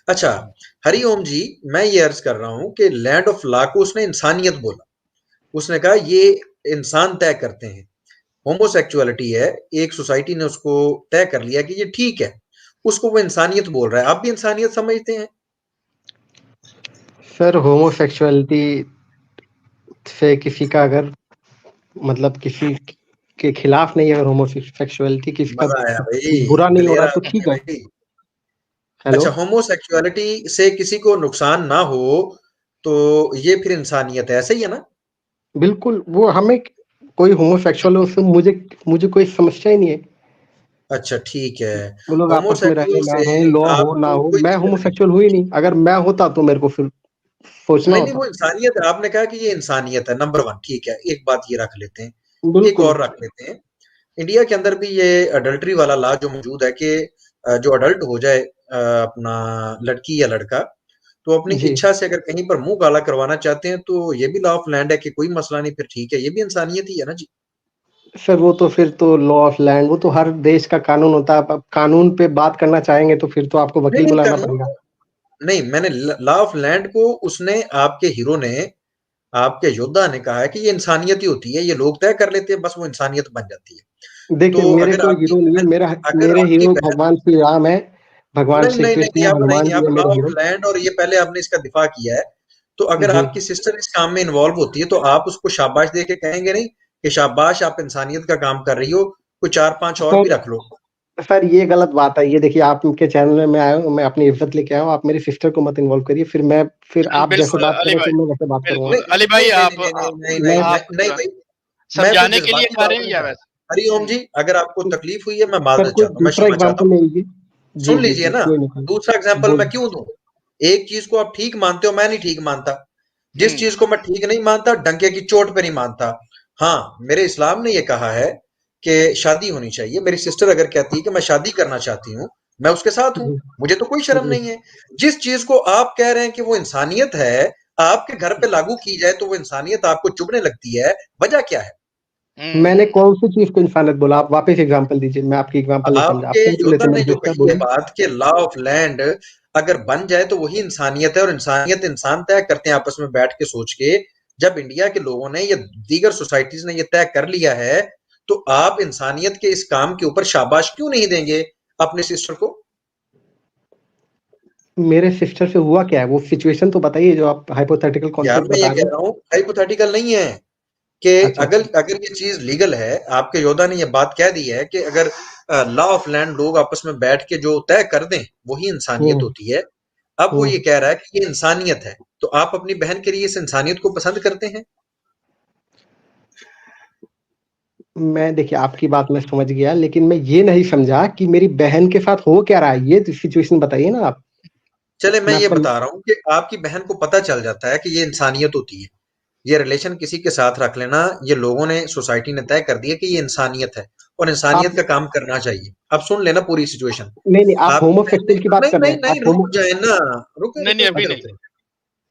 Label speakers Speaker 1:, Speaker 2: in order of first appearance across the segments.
Speaker 1: अच्छा, हरिओम जी, मैं ये अर्ज कर रहा हूं कि लैंड ऑफ लॉ को उसने इंसानियत बोला। उसने कहा ये इंसान तय करते हैं। होमोसेक्सुअलिटी है, एक सोसाइटी ने उसको तय कर लिया कि ये ठीक है, उसको वो इंसानियत बोल रहा है। आप भी इंसानियत समझते हैं?
Speaker 2: सर होमोसेक्सुअलिटी से किसी का अगर मतलब किसी के खिलाफ नहीं है, अगर होमोसेक्सुअलिटी किसी का
Speaker 1: मजा आया भाई,
Speaker 2: बुरा नहीं हो
Speaker 1: दिलेर
Speaker 2: रहा तो
Speaker 1: आदमी
Speaker 2: ठीक
Speaker 1: है
Speaker 2: है।
Speaker 1: भाई।
Speaker 2: हेलो।
Speaker 1: अच्छा, होमोसेक्सुअलिटी से किसी को नुकसान ना हो तो ये फिर इंसानियत है, ऐसे ही है ना?
Speaker 2: बिल्कुल, वो हमें कोई होमोसेक्सुअल हो उससे मुझे मुझे कोई समस्या ही नहीं है।
Speaker 1: अच्छा, ठीक है।
Speaker 2: वो लोग आपस में रहें
Speaker 1: होमोसेक्सुअल
Speaker 2: ना
Speaker 1: से
Speaker 2: रहें, लॉ हो ना
Speaker 1: आपको
Speaker 2: हो,
Speaker 1: कोई
Speaker 2: मैं
Speaker 1: दिक्कत नहीं?
Speaker 2: होमोसेक्सुअल हुई नहीं। अगर मैं होता तो मेरे को फिर सोचना
Speaker 1: नहीं, नहीं,
Speaker 2: होता।
Speaker 1: वो इंसानियत है। आपने कहा कि ये इंसानियत है, नंबर 1, ठीक है। एक बात ये रख लेते हैं, एक
Speaker 2: बिल्कुल।
Speaker 1: और रख लेते हैं। इंडिया के अंदर भी ये अडल्टरी वाला लॉ जो मौजूद है कि जो अडल्ट हो जाए अपना लड़की या लड़का, तो अपनी
Speaker 2: जी।
Speaker 1: इच्छा से अगर कहीं पर मुंह काला करवाना चाहते हैं तो ये भी लॉ ऑफ लैंड है कि कोई मसला नहीं, फिर ठीक है, ये भी इंसानियत ही है ना जी।
Speaker 2: सर वो तो फिर तो लॉ ऑफ लैंड, वो तो हर देश का कानून होता है। अब कानून पे बात करना चाहेंगे तो फिर तो आपको
Speaker 1: नहीं,
Speaker 2: वकील
Speaker 1: नहीं,
Speaker 2: बुलाना
Speaker 1: कानून
Speaker 2: पड़ेगा।
Speaker 1: नहीं, मैंने लॉ ऑफ लैंड को उसने आपके हीरो ने, आपके योद्धा ने कहा है कि ये इंसानियत ही होती है, ये लोग तय कर लेते हैं, बस वो इंसानियत बन जाती है।
Speaker 2: देखिए,
Speaker 1: तो
Speaker 2: मेरे कोई हीरो नहीं है, मेरा
Speaker 1: अगर
Speaker 2: मेरे
Speaker 1: आपकी
Speaker 2: हीरो
Speaker 1: बहन,
Speaker 2: भगवान श्री राम है, भगवान
Speaker 1: नहीं,
Speaker 2: श्री
Speaker 1: नहीं, नहीं,
Speaker 2: कृष्ण है,
Speaker 1: आप नहीं,
Speaker 2: हनुमान
Speaker 1: नहीं,
Speaker 2: जी
Speaker 1: आप
Speaker 2: है
Speaker 1: लॉ
Speaker 2: मेरे
Speaker 1: ऑफ
Speaker 2: हीरो।
Speaker 1: लैंड और ये पहले आपने इसका दिफा किया है, तो अगर
Speaker 2: जी।
Speaker 1: आपकी सिस्टर इस काम में इन्वॉल्व होती है तो आप उसको शाबाश दे के कहेंगे नहीं कि शाबाश, आप इंसानियत का काम कर रही हो, कोई 4-5 और भी
Speaker 2: सर
Speaker 1: रख लो।
Speaker 2: सर ये गलत बात है। ये देखिए, आपके चैनल में मैं आया हूँ, मैं अपनी इज्जत लेके आया हूँ। आप मेरी सिस्टर को मत इन्वॉल्व करिए। फिर आप जैसे
Speaker 3: बिल्कुल
Speaker 2: बात कर
Speaker 3: अली
Speaker 2: रहे
Speaker 3: भाई,
Speaker 2: थे मैं वैसे बात करूंगा।
Speaker 3: बिल्कुल
Speaker 1: नहीं,
Speaker 3: अली भाई,
Speaker 1: नहीं, नहीं,
Speaker 3: आप
Speaker 1: नहीं, नहीं, नहीं, नहीं,
Speaker 2: मैं
Speaker 1: नहीं,
Speaker 3: आप
Speaker 1: नहीं भाई, मैं कोई
Speaker 3: समझाने के लिए
Speaker 1: जज्बाती
Speaker 3: कह
Speaker 1: बात
Speaker 3: रहे हैं
Speaker 1: नहीं
Speaker 3: या
Speaker 1: कर
Speaker 3: वैसे?
Speaker 1: रहा। हरिओम जी, अगर आपको तकलीफ हुई है, मैं
Speaker 2: सर
Speaker 1: माजरत
Speaker 2: कोई
Speaker 1: चाहता हूँ, मैं
Speaker 2: दूसरा
Speaker 1: क्षमा चाहता
Speaker 2: एग्जाम्पल
Speaker 1: हूँ।
Speaker 2: ले लीजिए। जी
Speaker 1: सुन
Speaker 2: जी
Speaker 1: लीजिए
Speaker 2: जी,
Speaker 1: ना,
Speaker 2: कोई नहीं,
Speaker 1: दूसरा
Speaker 2: कोई
Speaker 1: एग्जाम्पल मैं
Speaker 2: बोल।
Speaker 1: क्यों दूं? एक चीज को आप ठीक मानते हो, मैं नहीं ठीक मानता। जिस
Speaker 3: हम्म।
Speaker 1: चीज को मैं ठीक नहीं मानता, डंके की चोट पे नहीं मानता। हाँ, मेरे इस्लाम ने यह कहा है कि शादी होनी चाहिए। मेरी सिस्टर अगर कहती है कि मैं शादी करना चाहती हूँ, मैं उसके साथ हूँ,
Speaker 2: जी
Speaker 1: मुझे तो कोई शर्म
Speaker 2: जी।
Speaker 1: नहीं है। जिस चीज को आप कह रहे हैं कि वो इंसानियत है, आपके घर पे लागू की जाए तो वो इंसानियत आपको चुभने लगती है, वजह क्या है?
Speaker 2: मैंने
Speaker 3: हम्म।
Speaker 2: कौन सी चीज को इंसानियत बोला? आप वापस एग्जांपल दीजिए, मैं आपकी एग्जांपल नहीं समझा। आप
Speaker 1: आपके
Speaker 2: क्या बोल रहे
Speaker 1: योद्धा
Speaker 2: थे?
Speaker 1: ने
Speaker 2: मेरी
Speaker 1: जो
Speaker 2: सिस्टर
Speaker 1: कही है
Speaker 2: बोली।
Speaker 1: बात कि लॉ ऑफ लैंड अगर बन जाए तो वही इंसानियत है, और इंसानियत इंसान तय करते हैं आपस में बैठ के सोच के। जब इंडिया के लोगों ने, या दीगर सोसाइटीज ने ये तय कर लिया है, तो आप इंसानियत के इस काम के ऊपर शाबाश क्यों नहीं देंगे अपने सिस्टर को?
Speaker 2: मेरे सिस्टर से हुआ क्या है? वो सिचुएशन तो बताइए, जो आप हाइपोथेटिकल
Speaker 1: यार,
Speaker 2: कॉन्सेप्ट
Speaker 1: मैं ये
Speaker 2: बता रहे
Speaker 1: कह
Speaker 2: हैं।
Speaker 1: रहा हूँ हाइपोथेटिकल नहीं है कि
Speaker 2: अच्छा
Speaker 1: अगर
Speaker 2: अच्छा।
Speaker 1: अगर ये चीज लीगल है, आपके योद्धा ने ये बात कह दी है कि अगर लॉ ऑफ लैंड लोग आपस में बैठ के जो तय कर दें वही इंसानियत
Speaker 2: हम्म
Speaker 1: होती है। अब वो ये
Speaker 2: हम्म।
Speaker 1: कह रहा है कि ये इंसानियत है, तो आप अपनी बहन के लिए इस इंसानियत को पसंद करते हैं?
Speaker 2: मैं देखिए, आपकी बात मैं समझ गया, लेकिन मैं ये नहीं समझा कि मेरी बहन के साथ हो क्या रहा है। ये सिचुएशन बताइए ना आप।
Speaker 1: चले, मैं
Speaker 2: मैं
Speaker 1: ये
Speaker 2: आपका।
Speaker 1: बता रहा हूँ कि आपकी बहन को पता चल जाता है कि ये इंसानियत होती है, ये रिलेशन किसी के साथ रख लेना, ये लोगों ने, सोसाइटी ने तय कर दिया कि ये इंसानियत है और
Speaker 2: आप
Speaker 1: इंसानियत का काम करना चाहिए। अब सुन लेना पूरी सिचुएशन।
Speaker 2: नहीं नहीं, आप
Speaker 1: आपकी बहन ने,
Speaker 2: होमोसेक्सुअल की बात
Speaker 1: नहीं,
Speaker 2: कर रहे
Speaker 1: नहीं,
Speaker 2: हैं।
Speaker 1: नहीं,
Speaker 2: आप
Speaker 1: रुक
Speaker 2: होमो
Speaker 1: जाए ना, रुके,
Speaker 3: नहीं नहीं,
Speaker 1: रुके,
Speaker 3: अभी
Speaker 1: अभी
Speaker 3: नहीं।
Speaker 1: रुके।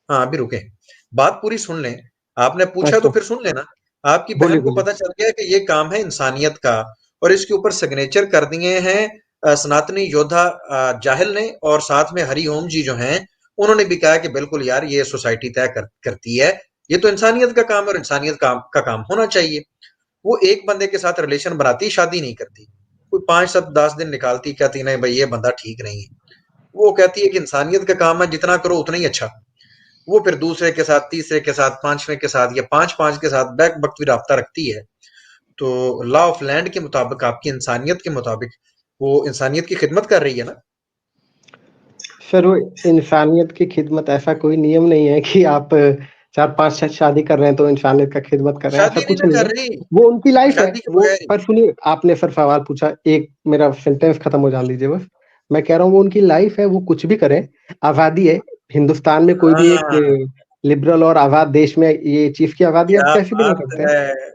Speaker 1: हाँ, अभी रुके, बात पूरी सुन लें। आपने पूछा तो
Speaker 2: अच्छा,
Speaker 1: फिर सुन लेना। आपकी
Speaker 2: बोलिए
Speaker 1: बहन को
Speaker 2: बोलिए।
Speaker 1: पता चल गया कि ये काम है इंसानियत का, और इसके ऊपर सिग्नेचर कर दिए हैं सनातनी योद्धा जाहिल ने, और साथ में हरिओम जी जो हैं, उन्होंने भी कहा कि बिल्कुल यार, ये सोसाइटी तय करती है, ये तो इंसानियत का काम है और इंसानियत का काम होना चाहिए। वो एक बंदे के साथ रिलेशन बनाती, शादी नहीं करती। कोई 5 7 10 दिन निकालती, कहती नहीं भाई ये बंदा ठीक नहीं है। वो कहती है कि इंसानियत का काम है, जितना करो उतना ही अच्छा। वो फिर दूसरे के साथ, तीसरे के साथ, पांचवें के साथ, या पांच पांच के साथ बैक वक्त भी राब्ता रखती है। तो लॉ ऑफ लैंड के मुताबिक, आपकी इंसानियत के मुताबिक, वो इंसानियत की खिदमत कर रही है ना?
Speaker 2: सर वो इंसानियत की खिदमत, ऐसा कोई नियम नहीं है कि आप 4-5 शादी कर रहे हैं तो इंसानियत का खिदमत कर रहे हैं, ऐसा
Speaker 1: शादी नहीं
Speaker 2: कुछ
Speaker 1: ना
Speaker 2: नहीं
Speaker 1: कर
Speaker 2: है।
Speaker 1: रही,
Speaker 2: वो उनकी लाइफ है।
Speaker 1: शादी के
Speaker 2: वो
Speaker 1: बगैर ही।
Speaker 2: पर सुनिए, आपने सर सवाल पूछा, एक मेरा सेंटेंस खत्म हो जाने दीजिए बस। मैं कह रहा हूँ वो उनकी लाइफ है, वो कुछ भी करें, आज़ादी है। हिंदुस्तान में कोई भी एक
Speaker 1: हाँ,
Speaker 2: लिबरल और आज़ाद देश में ये चीज़ की आज़ादी आप
Speaker 1: क्या
Speaker 2: कैसे भी ले
Speaker 1: बात
Speaker 2: सकते हैं।
Speaker 1: है!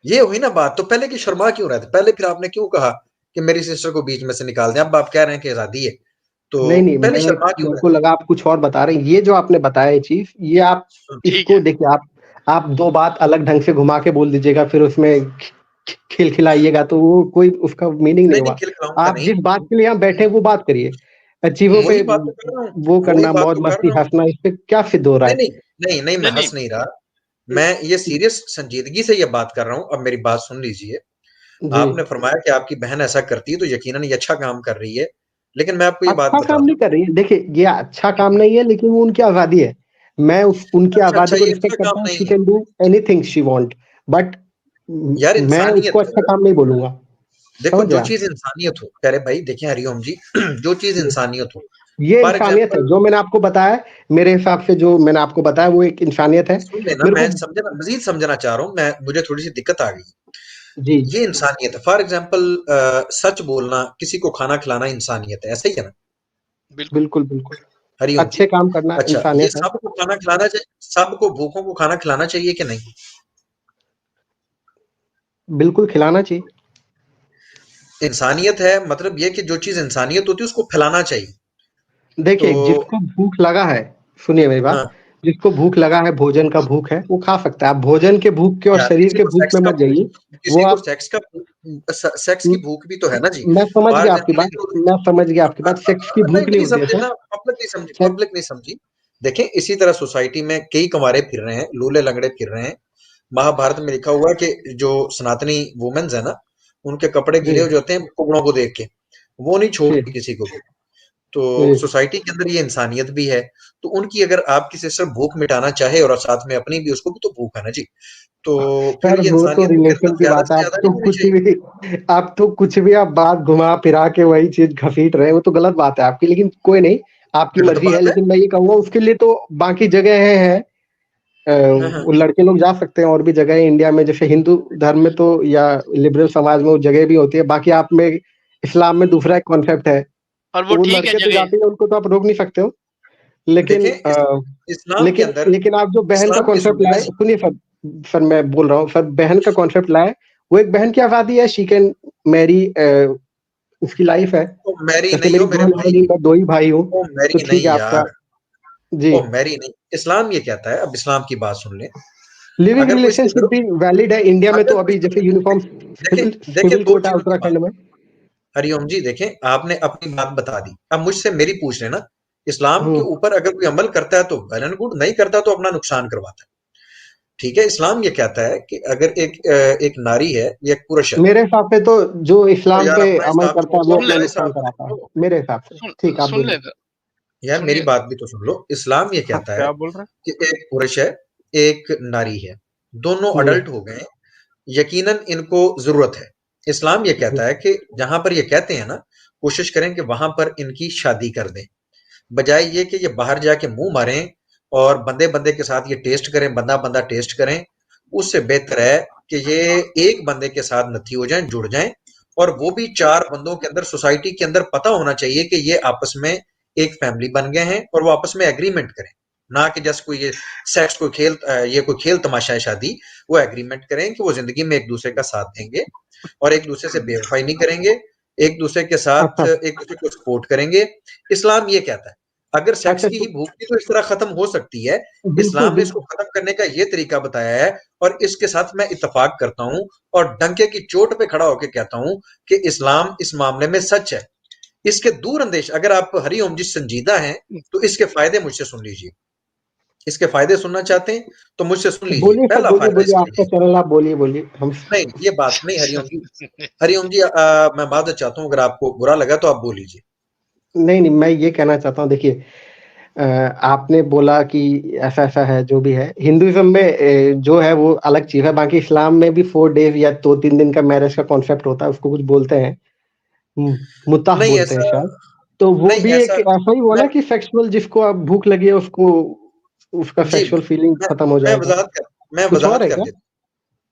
Speaker 1: ये हुई ना बात। तो पहले की शर्मा क्यों रहे थे? पहले फिर आपने क्यों कहा कि मेरी सिस्टर को बीच में से निकाल दें? अब आप कह रहे हैं कि आजादी है, तो
Speaker 2: नहीं नहीं,
Speaker 1: पहले
Speaker 2: मैं
Speaker 1: शर्मा क्यों
Speaker 2: मेरे
Speaker 1: रहे
Speaker 2: को
Speaker 1: थे?
Speaker 2: लगा आप कुछ और बता रहे हैं। ये जो आपने बताया ये चीज़, ये आप
Speaker 3: ठीक
Speaker 2: इसको
Speaker 3: है।
Speaker 2: देखिए, आप 2 बात अलग ढंग से घुमा के बोल दीजिएगा, फिर उसमें खिलखिलाइएगा, तो वो कोई उसका मीनिंग नहीं
Speaker 1: नहीं, नहीं,
Speaker 2: हुआ।
Speaker 1: खिलखिलाऊंगा
Speaker 2: आप
Speaker 1: नहीं।
Speaker 2: जिस बात के लिए यहाँ बैठे हैं वो बात करिए। चीजों पे
Speaker 1: वही बात तो कर रहा हूँ,
Speaker 2: वो
Speaker 1: वही
Speaker 2: करना,
Speaker 1: बात
Speaker 2: मौज
Speaker 1: तो कर
Speaker 2: मस्ती,
Speaker 1: रहा हूँ।
Speaker 2: हंसना, इस पे क्या सिद्ध हो रहा
Speaker 1: नहीं,
Speaker 2: है?
Speaker 1: नहीं, नहीं, नहीं, मैं
Speaker 3: नहीं नहीं
Speaker 1: हँस नहीं रहा। मैं ये सीरियस संजीदगी से ये बात कर रहा हूँ। अब मेरी बात सुन लीजिए।
Speaker 2: जी।
Speaker 1: आपने फरमाया कि आपकी बहन ऐसा करती है तो यकीनन ये अच्छा काम कर रही है। लेकिन मैं आपको ये बात
Speaker 2: अच्छा
Speaker 1: बता
Speaker 2: काम
Speaker 1: दूँ।
Speaker 2: नहीं कर रही है, देखिए ये अच्छा काम नहीं है, लेकिन वो उनकी आजादी है। मैं उनकी
Speaker 1: अच्छा, अच्छा,
Speaker 2: आजादी को
Speaker 1: ये अच्छा
Speaker 2: रिस्पेक्ट करता
Speaker 1: काम
Speaker 2: हूँ। शी
Speaker 1: नहीं है।
Speaker 2: Can do anything she want, but
Speaker 1: यार
Speaker 2: मैं उसको
Speaker 1: इंसानियत,
Speaker 2: अच्छा काम नहीं बोलूंगा।
Speaker 1: देखो
Speaker 2: समझ
Speaker 1: जो
Speaker 2: गया?
Speaker 1: चीज़ इंसानियत हो, प्यारे भाई देखें हरिओम जी, जो चीज़
Speaker 2: जी।
Speaker 1: इंसानियत हो,
Speaker 2: ये
Speaker 1: फॉर
Speaker 2: इंसानियत है
Speaker 1: एग्ज़ाम्पल
Speaker 2: जो मैंने आपको बताया। मेरे हिसाब से जो मैंने आपको बताया वो एक इंसानियत है।
Speaker 1: सुन लेना,
Speaker 2: मेरे
Speaker 1: मैं
Speaker 2: को
Speaker 1: समझना मज़ीद समझना चाह रहा हूँ, मुझे थोड़ी-सी दिक्कत आ गई।
Speaker 2: जी,
Speaker 1: ये इंसानियत है। फॉर एग्ज़ाम्पल सच बोलना, किसी को खाना खिलाना इंसानियत है, ऐसा ही है ना?
Speaker 3: बिल्कुल।
Speaker 2: बिल्कुल, बिल्कुल।
Speaker 1: हरिओम जी।
Speaker 2: अच्छे काम करना
Speaker 1: अच्छा, ये
Speaker 2: इंसानियत है।
Speaker 1: सबको खाना खिलाना चाहिए, सबको भूखों को खाना खिलाना चाहिए कि नहीं?
Speaker 2: बिल्कुल खिलाना चाहिए।
Speaker 1: इंसानियत है मतलब ये कि जो चीज़ इंसानियत होती है उसको फैलाना चाहिए। तो
Speaker 2: देखिए, जिसको भूख लगा है, सुनिए मेरी बात,
Speaker 1: हाँ,
Speaker 2: जिसको भूख लगा है, भोजन का भूख है, वो खा सकता है। आप भोजन के भूख के और
Speaker 1: यार
Speaker 2: शरीर के भूख में मत जाइए। वो आप
Speaker 1: सेक्स की भूख भी तो है ना जी।
Speaker 2: मैं समझ
Speaker 1: फॉर
Speaker 2: गया आपकी
Speaker 1: एग्ज़ाम्पल
Speaker 2: बात,
Speaker 1: एक तो
Speaker 2: मैं समझ गया आपकी बात। सेक्स की
Speaker 1: नहीं,
Speaker 2: भूख नहीं
Speaker 1: नहीं
Speaker 2: होती है
Speaker 1: समझे
Speaker 2: सर।
Speaker 1: ना,
Speaker 2: सेक्स
Speaker 1: पब्लिक नहीं समझी। देखें इसी तरह सोसाइटी में कई कंवारे फिर रहे हैं, लूले लंगड़े फिर रहे हैं। महाभारत में लिखा हुआ है कि जो सनातनी वुमेन्स है ना, उनके कपड़े
Speaker 2: जी,
Speaker 1: गीले हो जाते हैं कुकड़ों को देख के, वो नहीं
Speaker 2: जी,
Speaker 1: छोड़ती किसी को भी। तो
Speaker 2: जी।
Speaker 1: सोसाइटी के अंदर ये इंसानियत भी है। तो उनकी अगर आपकी सिस्टर भूख मिटाना चाहे और साथ में अपनी भी, उसको भी तो भूख है ना जी। तो फिर
Speaker 2: सर
Speaker 1: ये
Speaker 2: वो तो
Speaker 1: इंसानियत की
Speaker 2: रिलेशन
Speaker 1: खिदमत
Speaker 2: की
Speaker 1: ज्यादा
Speaker 2: बात है।
Speaker 1: से
Speaker 2: आप
Speaker 1: ज्यादा
Speaker 2: तो
Speaker 1: नहीं होनी
Speaker 2: कुछ
Speaker 1: चाहिए।
Speaker 2: भी आप तो कुछ भी आप बात घुमा फिरा के वही चीज़ घसीट रहे हैं, वो तो गलत बात है आपकी, लेकिन कोई नहीं, आपकी
Speaker 1: गलत
Speaker 2: मर्ज़ी है।
Speaker 1: बात है।
Speaker 2: लेकिन मैं ये कहूँगा उसके लिए तो बाकी जगहें हैं।
Speaker 1: हाँ, हाँ।
Speaker 2: वो लड़के लोग जा सकते हैं और भी जगह है इंडिया में, जैसे हिंदू धर्म में तो या लिबरल समाज में वो जगह भी होती है। बाकी आप में इस्लाम में दूसरा एक कॉन्सेप्ट है,
Speaker 3: और वो
Speaker 2: तो वो
Speaker 3: ठीक है
Speaker 2: लड़के तो
Speaker 3: जगह।
Speaker 2: जाते हैं, उनको तो आप रोक नहीं सकते हो। लेकिन
Speaker 1: देखें इस्लाम के अंदर,
Speaker 2: लेकिन आप जो बहन का
Speaker 1: इस्लाम के
Speaker 2: कॉन्सेप्ट
Speaker 1: सुने ना
Speaker 2: लाए,
Speaker 1: जी।
Speaker 2: सुनिए सर, मैं बोल रहा हूँ सर, बहन का कॉन्सेप्ट लाए, वो एक बहन की आज़ादी है। शी कैन मैरी, उसकी लाइफ है।
Speaker 1: ओ मैरी
Speaker 2: जैसे
Speaker 1: नहीं
Speaker 2: मेरी
Speaker 1: हो मेरे
Speaker 2: 2 बहन
Speaker 1: भाई।
Speaker 2: हैं, मैं 2 ही भाई हूँ,
Speaker 1: ओ
Speaker 2: तो
Speaker 1: मैरी
Speaker 2: ठीक है
Speaker 1: नहीं
Speaker 2: आपका।
Speaker 1: यार।
Speaker 2: जी।
Speaker 1: ओ मैरी नहीं, इस्लाम ये कहता है, अब इस्लाम की बात सुन ले।
Speaker 2: लिविंग
Speaker 1: अगर कोई इसके
Speaker 2: रिलेशनशिप भी
Speaker 1: विरुद्ध,
Speaker 2: वैलिड है इंडिया में, तो
Speaker 1: अगर कोई
Speaker 2: अभी जैसे यूनिफॉर्म
Speaker 1: देखें,
Speaker 2: सिविल
Speaker 1: देखें
Speaker 2: सिविल
Speaker 1: दो
Speaker 2: कोड है
Speaker 1: चीजों की बात।
Speaker 2: उत्तराखंड में।
Speaker 1: हरिओम जी देखें, आपने अपनी बात बता दी, अब मुझसे मेरी पूछ लेना। इस्लाम के
Speaker 2: हुँ।
Speaker 1: ऊपर अगर कोई अमल करता है तो वेल एंड गुड, नहीं करता तो अपना नुकसान करवाता है। ठीक है, इस्लाम ये कहता है कि अगर एक नारी है या एक पुरुष है।
Speaker 2: मेरे हिसाब से तो जो
Speaker 1: तो
Speaker 2: इस्लाम
Speaker 1: यार
Speaker 2: पे
Speaker 1: अपना
Speaker 2: अमल
Speaker 1: हिसाब
Speaker 2: करता
Speaker 1: छोड़
Speaker 2: है,
Speaker 1: दो,
Speaker 2: वो
Speaker 3: सुन ले
Speaker 2: अपना
Speaker 1: मेरा
Speaker 2: नुकसान
Speaker 1: हिसाब तो
Speaker 2: कराता है,
Speaker 1: सुन लो।
Speaker 2: मेरे हिसाब से।
Speaker 3: सुन
Speaker 2: ठीक, आप
Speaker 3: सुन
Speaker 2: बोलिए।
Speaker 3: ले
Speaker 1: यार मेरी
Speaker 3: सुनिए।
Speaker 1: बात भी तो सुन लो। इस्लाम ये
Speaker 2: हाँ,
Speaker 1: कहता है
Speaker 3: क्या बोल रहा
Speaker 1: कि एक पुरुष है, एक नारी है, दोनों
Speaker 2: जी,
Speaker 1: अडल्ट हो गए, यकीनन इनको जरूरत है। इस्लाम ये
Speaker 2: जी।
Speaker 1: कहता है कि जहां पर ये कहते हैं ना, कोशिश करें कि वहां पर इनकी शादी कर दें, बजाय ये कि ये बाहर जाके मुंह मारें और बंदे बंदे के साथ ये टेस्ट करें, बंदा बंदा टेस्ट करें। उससे बेहतर है कि ये एक बंदे के साथ नथी हो जाएं, जुड़ जाएं। और वो भी 4 बंदों के अंदर, सोसाइटी के अंदर पता होना चाहिए कि ये आपस में एक फैमिली बन गए हैं और वो आपस में एग्रीमेंट करें। ना कि जैसे कोई ये सेक्स कोई खेल, ये कोई खेल तमाशा है शादी। वो एग्रीमेंट करें कि वो जिंदगी में एक दूसरे का साथ देंगे और एक दूसरे से बेवफाई नहीं करेंगे, एक दूसरे के साथ
Speaker 2: अच्छा,
Speaker 1: एक दूसरे को सपोर्ट करेंगे। इस्लाम ये कहता है। अगर सेक्स
Speaker 2: अच्छा
Speaker 1: की
Speaker 2: तो
Speaker 1: ही भूख भी तो इस तरह खत्म हो सकती है।
Speaker 2: बिल्कुल,
Speaker 1: इस्लाम ने इसको
Speaker 2: बिल्कुल।
Speaker 1: खत्म करने का ये तरीका बताया है। और इसके साथ मैं इत्तेफाक करता हूं और डंके की चोट पे खड़ा होकर कहता हूं कि इस्लाम इस मामले में सच है। इसके दूर अंदेश, अगर आप हरिओम जी संजीदा हैं तो इसके फायदे मुझसे सुन लीजिए। इसके फायदे सुनना चाहते हैं तो मुझसे सुन लीजिए।
Speaker 2: बोलिए सर,
Speaker 1: पहला
Speaker 2: बोलिए,
Speaker 1: फायदा
Speaker 2: बोलिए,
Speaker 1: इसका
Speaker 2: आपका
Speaker 1: ये,
Speaker 2: चैनल, आप बोलिए, बोलिए। हम
Speaker 1: नहीं ये बात नहीं हरिओम जी। हरिओम जी मैं माजरत चाहता हूं, अगर आपको बुरा लगा तो आप बोल लीजिए।
Speaker 2: नहीं, नहीं, मैं ये कहना चाहता हूँ, देखिए, आपने बोला कि ऐसा-ऐसा है, जो भी है। हिंदुइज़्म में जो है वो अलग चीज़ है, बाकी इस्लाम में भी 4 डेज़ या 2-3 दिन का मैरिज का कॉन्सेप्ट होता है, उसको कुछ बोलते हैं, मुताह
Speaker 1: नहीं
Speaker 2: बोलते हैं
Speaker 1: ऐसा,
Speaker 2: शायद। तो वो
Speaker 1: नहीं
Speaker 2: भी
Speaker 1: ऐसा,
Speaker 2: एक ऐसा ही हुआ
Speaker 1: मैं
Speaker 2: ना कि सेक्सुअल, जिसको अब भूख लगी है उसको उसका
Speaker 1: जी,
Speaker 2: सेक्सुअल फीलिंग
Speaker 1: मैं
Speaker 2: खत्म हो
Speaker 1: मैं
Speaker 2: जाएगा।
Speaker 1: वज़ाहत कर मैं
Speaker 2: कुछ और
Speaker 1: वज़ाहत
Speaker 2: है
Speaker 1: कर
Speaker 2: क्या?
Speaker 1: देता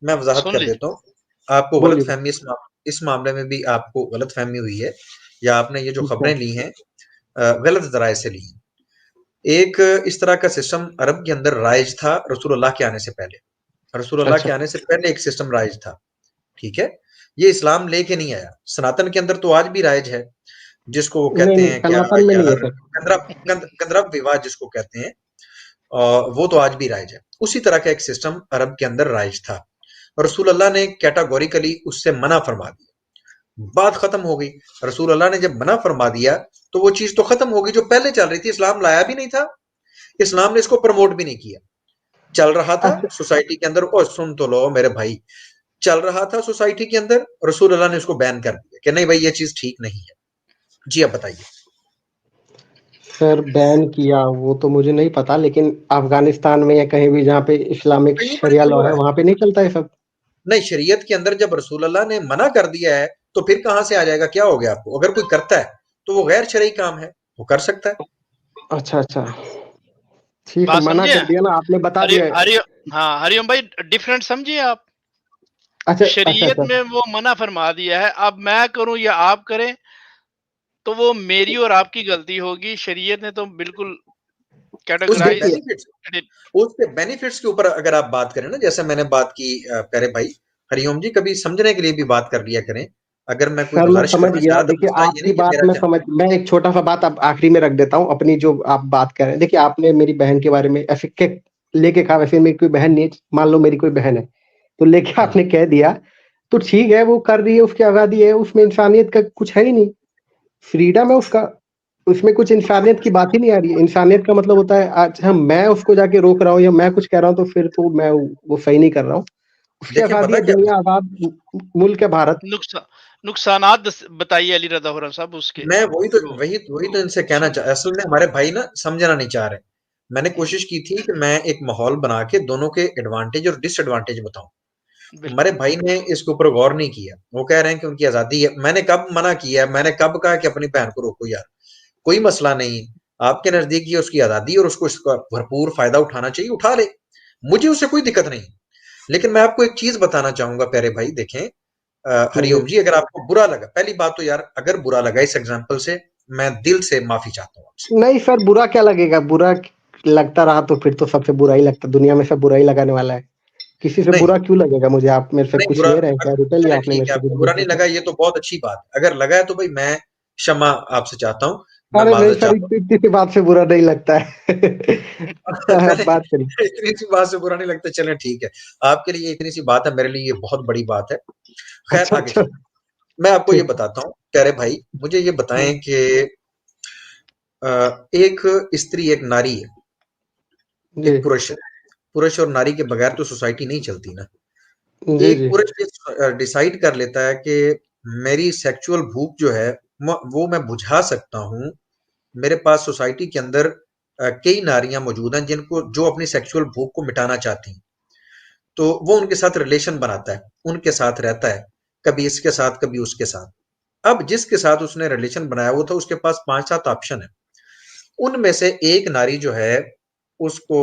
Speaker 1: मैं वज़ाहत
Speaker 3: सुन
Speaker 1: कर
Speaker 3: लीजिए।
Speaker 1: देता हूँ। आपको
Speaker 2: बोलिए।
Speaker 1: गलतफ़हमी इस मामले में भी आपको गलतफ़हमी हुई है, या आपने ये जो
Speaker 2: अच्छा,
Speaker 1: खबरें ली हैं गलत ज़राए से ली हैं। एक इस तरह का सिस्टम अरब के अंदर राइज था रसूलुल्लाह के आने से पहले। रसूलुल्लाह
Speaker 2: अच्छा।
Speaker 1: के आने से पहले एक सिस्टम राइज था। ठीक है? ये इस्लाम लेके नहीं आया। सनातन के अंदर तो आज भी राइज है, जिसको वो
Speaker 2: नहीं,
Speaker 1: कहते
Speaker 2: नहीं,
Speaker 1: हैं क्या
Speaker 2: सनातन में नहीं है
Speaker 1: यार,
Speaker 2: सर।
Speaker 1: गंधर्व विवाह जिसको कहते हैं, वो तो आज भी राइज है। उसी तरह का एक सिस्टम अरब के अंदर राइज था। रसूल अल्लाह ने कैटेगोरिकली उससे मना फरमा दिया। बात खत्म हो गई। रसूल अल्लाह ने जब मना फरमा दिया तो वो चीज तो खत्म हो गई जो पहले चल रही थी। इस्लाम लाया भी नहीं था, इस्लाम ने इसको प्रमोट भी नहीं किया। चल रहा था
Speaker 2: अच्छा
Speaker 1: सोसाइटी के अंदर, और सुन तो लो मेरे भाई, चल रहा था सोसाइटी के अंदर, रसूल अल्लाह ने उसको बैन कर दिया कि नहीं भाई ये चीज ठीक नहीं है। जी आप बताइए।
Speaker 2: सर, बैन किया वो तो मुझे नहीं पता, लेकिन अफगानिस्तान में या कहीं भी जहाँ पे इस्लामिक
Speaker 1: कहीं पर
Speaker 2: शरिया
Speaker 1: नहीं
Speaker 2: लॉ
Speaker 1: हो
Speaker 2: है
Speaker 1: रहा है।
Speaker 2: वहाँ पे नहीं चलता है सब।
Speaker 1: नहीं, शरीयत के अंदर जब रसूल अल्लाह ने मना कर दिया है तो फिर कहां से आ जाएगा? क्या हो गया आपको? अगर कोई करता है तो वो गैर शरई काम है, वो कर सकता है।
Speaker 2: अच्छा अच्छा, ठीक है,
Speaker 3: बात
Speaker 2: मना
Speaker 3: समझे?
Speaker 2: कर दिया ना आपने, बता
Speaker 3: हरि
Speaker 2: दिया।
Speaker 3: हरि हाँ, हरिओम भाई, डिफरेंट समझिए आप।
Speaker 2: अच्छा अच्छा
Speaker 3: शरीयत
Speaker 2: अच्छा।
Speaker 3: में वो मना फरमा दिया है, अब मैं करूं या आप करें तो वो मेरी और आपकी गलती होगी। शरीयत ने तो बिल्कुल
Speaker 1: उसके
Speaker 3: कैटेगराइज
Speaker 2: देखिए
Speaker 1: बेनिफिट्स उसके बेनिफिट्स के ऊपर अगर आप बात करें ना, जैसे मैंने बात की, प्यारे भाई हरिओम जी, कभी समझने के लिए भी बात कर लिया करें। अगर मैं कोई
Speaker 2: सर, मैं
Speaker 1: गुजारिश
Speaker 2: समझ
Speaker 1: करना चाह
Speaker 2: गया।
Speaker 1: रहा था,
Speaker 2: देखिए
Speaker 1: मसला ये
Speaker 2: आपकी
Speaker 1: नहीं कि
Speaker 2: बात
Speaker 1: मेरा
Speaker 2: मैं
Speaker 1: क्या।
Speaker 2: समझ, मैं एक छोटा-सा बात अब आखिरी में रख देता हूँ, अपनी जो आप बात कर रहे हैं। देखिए आपने मेरी बहन के बारे में ऐसे के लेके कहा, वैसे मेरी कोई बहन नहीं है, मान लो मेरी कोई बहन है, तो लेके
Speaker 1: हम्म,
Speaker 2: आपने कह दिया, तो ठीक है, वो कर रही है, उसकी आज़ादी है, उसमें इंसानियत का कुछ है ही नहीं, फ्रीडम है उसका, उसमें कुछ इंसानियत की बात ही नहीं आ रही है। इंसानियत का मतलब होता है, अच्छा मैं उसको जाके रोक रहा हूँ या मैं कुछ कह रहा हूँ, तो फिर तो मैं वो सही नहीं कर रहा हूँ। उसकी
Speaker 1: देखिए
Speaker 2: आज़ादी
Speaker 1: पता
Speaker 2: है,
Speaker 1: क्या भाई,
Speaker 2: दुनिया आज़ाद मुल्क है भारत।
Speaker 3: नुकसान नुकसानात बताइए अली रजा हुरम साहब उसके,
Speaker 1: मैं
Speaker 3: जो
Speaker 1: वही तो इनसे कहना
Speaker 3: सुन।
Speaker 1: चाह, असल में हमारे भाई ना समझना नहीं चाह रहे। मैंने कोशिश की थी कि मैं एक माहौल बना के दोनों के एडवांटेज और डिसएडवांटेज बताऊं। हमारे
Speaker 3: बिल्कुल।
Speaker 1: भाई ने इसके ऊपर गौर नहीं किया। वो कह रहे हैं कि उनकी आजादी है। मैंने कब मना किया है? मैंने कब कहा कि अपनी बहन को रोको यार? कोई मसला नहीं। आपके नजदीक ये उसकी आजादी है और उसको इसका भरपूर फायदा उठाना चाहिए, उठा ले। मुझे उससे कोई दिक्कत नहीं। लेकिन मैं आपको एक चीज बताना चाहूंगा प्यारे भाई, देखें,
Speaker 2: जी।
Speaker 1: हरिओम जी, अगर आपको बुरा लगा, पहली बात तो यार अगर बुरा लगा इस एग्जाम्पल से, मैं दिल से माफी चाहता हूँ आपसे।
Speaker 2: नहीं सर, बुरा क्या लगेगा? बुरा लगता रहा तो फिर तो सबसे बुरा ही लगता, दुनिया में सब बुरा ही लगाने वाला है। किसी से
Speaker 1: नहीं
Speaker 2: बुरा क्यों लगेगा मुझे? आप मेरे से
Speaker 1: नहीं,
Speaker 2: कुछ
Speaker 1: बुरा
Speaker 2: ले रहे हैं क्या? रुपए लिया
Speaker 1: चले
Speaker 2: आपने
Speaker 1: ठीक
Speaker 2: मेरे
Speaker 1: है,
Speaker 2: से कुछ
Speaker 1: आपको बुरा नहीं
Speaker 2: दूसरे का?
Speaker 1: लगा ये तो बहुत अच्छी बात। अगर लगा है तो भाई मैं क्षमा आपसे चाहता हूँ, मैं
Speaker 2: अरे नहीं
Speaker 1: माजरत
Speaker 2: सर,
Speaker 1: चाहता हूँ।
Speaker 2: इतनी इतनी सी बात से बुरा नहीं लगता है। आप
Speaker 1: चले,
Speaker 2: बात करिए।
Speaker 1: इतनी सी बात से बुरा नहीं लगता, चले ठीक है। आपके लिए इतनी सी बात है, मेरे लिए ये बहुत बड़ी बात है। खैर
Speaker 2: अच्छा
Speaker 1: आगे
Speaker 2: अच्छा।
Speaker 1: चलते हैं। मैं आपको ये
Speaker 2: ठीक।
Speaker 1: बताता हूँ प्यारे भाई, मुझे ये
Speaker 2: हम्म,
Speaker 1: बताएं कि एक स्त्री, एक नारी है,
Speaker 2: जी
Speaker 1: एक पुरुष है। पुरुष और नारी के बगैर तो सोसाइटी नहीं चलती ना।
Speaker 2: जी
Speaker 1: एक
Speaker 2: जी
Speaker 1: पुरुष डिसाइड कर लेता है कि मेरी सेक्सुअल भूख जो है वो मैं बुझा सकता हूँ। मेरे पास सोसाइटी के अंदर कई नारियां मौजूद हैं जिनको जो अपनी सेक्सुअल भूख को मिटाना चाहती हैं। तो वो उनके साथ रिलेशन बनाता है, उनके साथ रहता है, कभी इसके साथ कभी उसके साथ। अब जिसके साथ उसने रिलेशन बनाया वो था, उसके पास 5-7 ऑप्शन है। उनमें से एक नारी जो है, उसको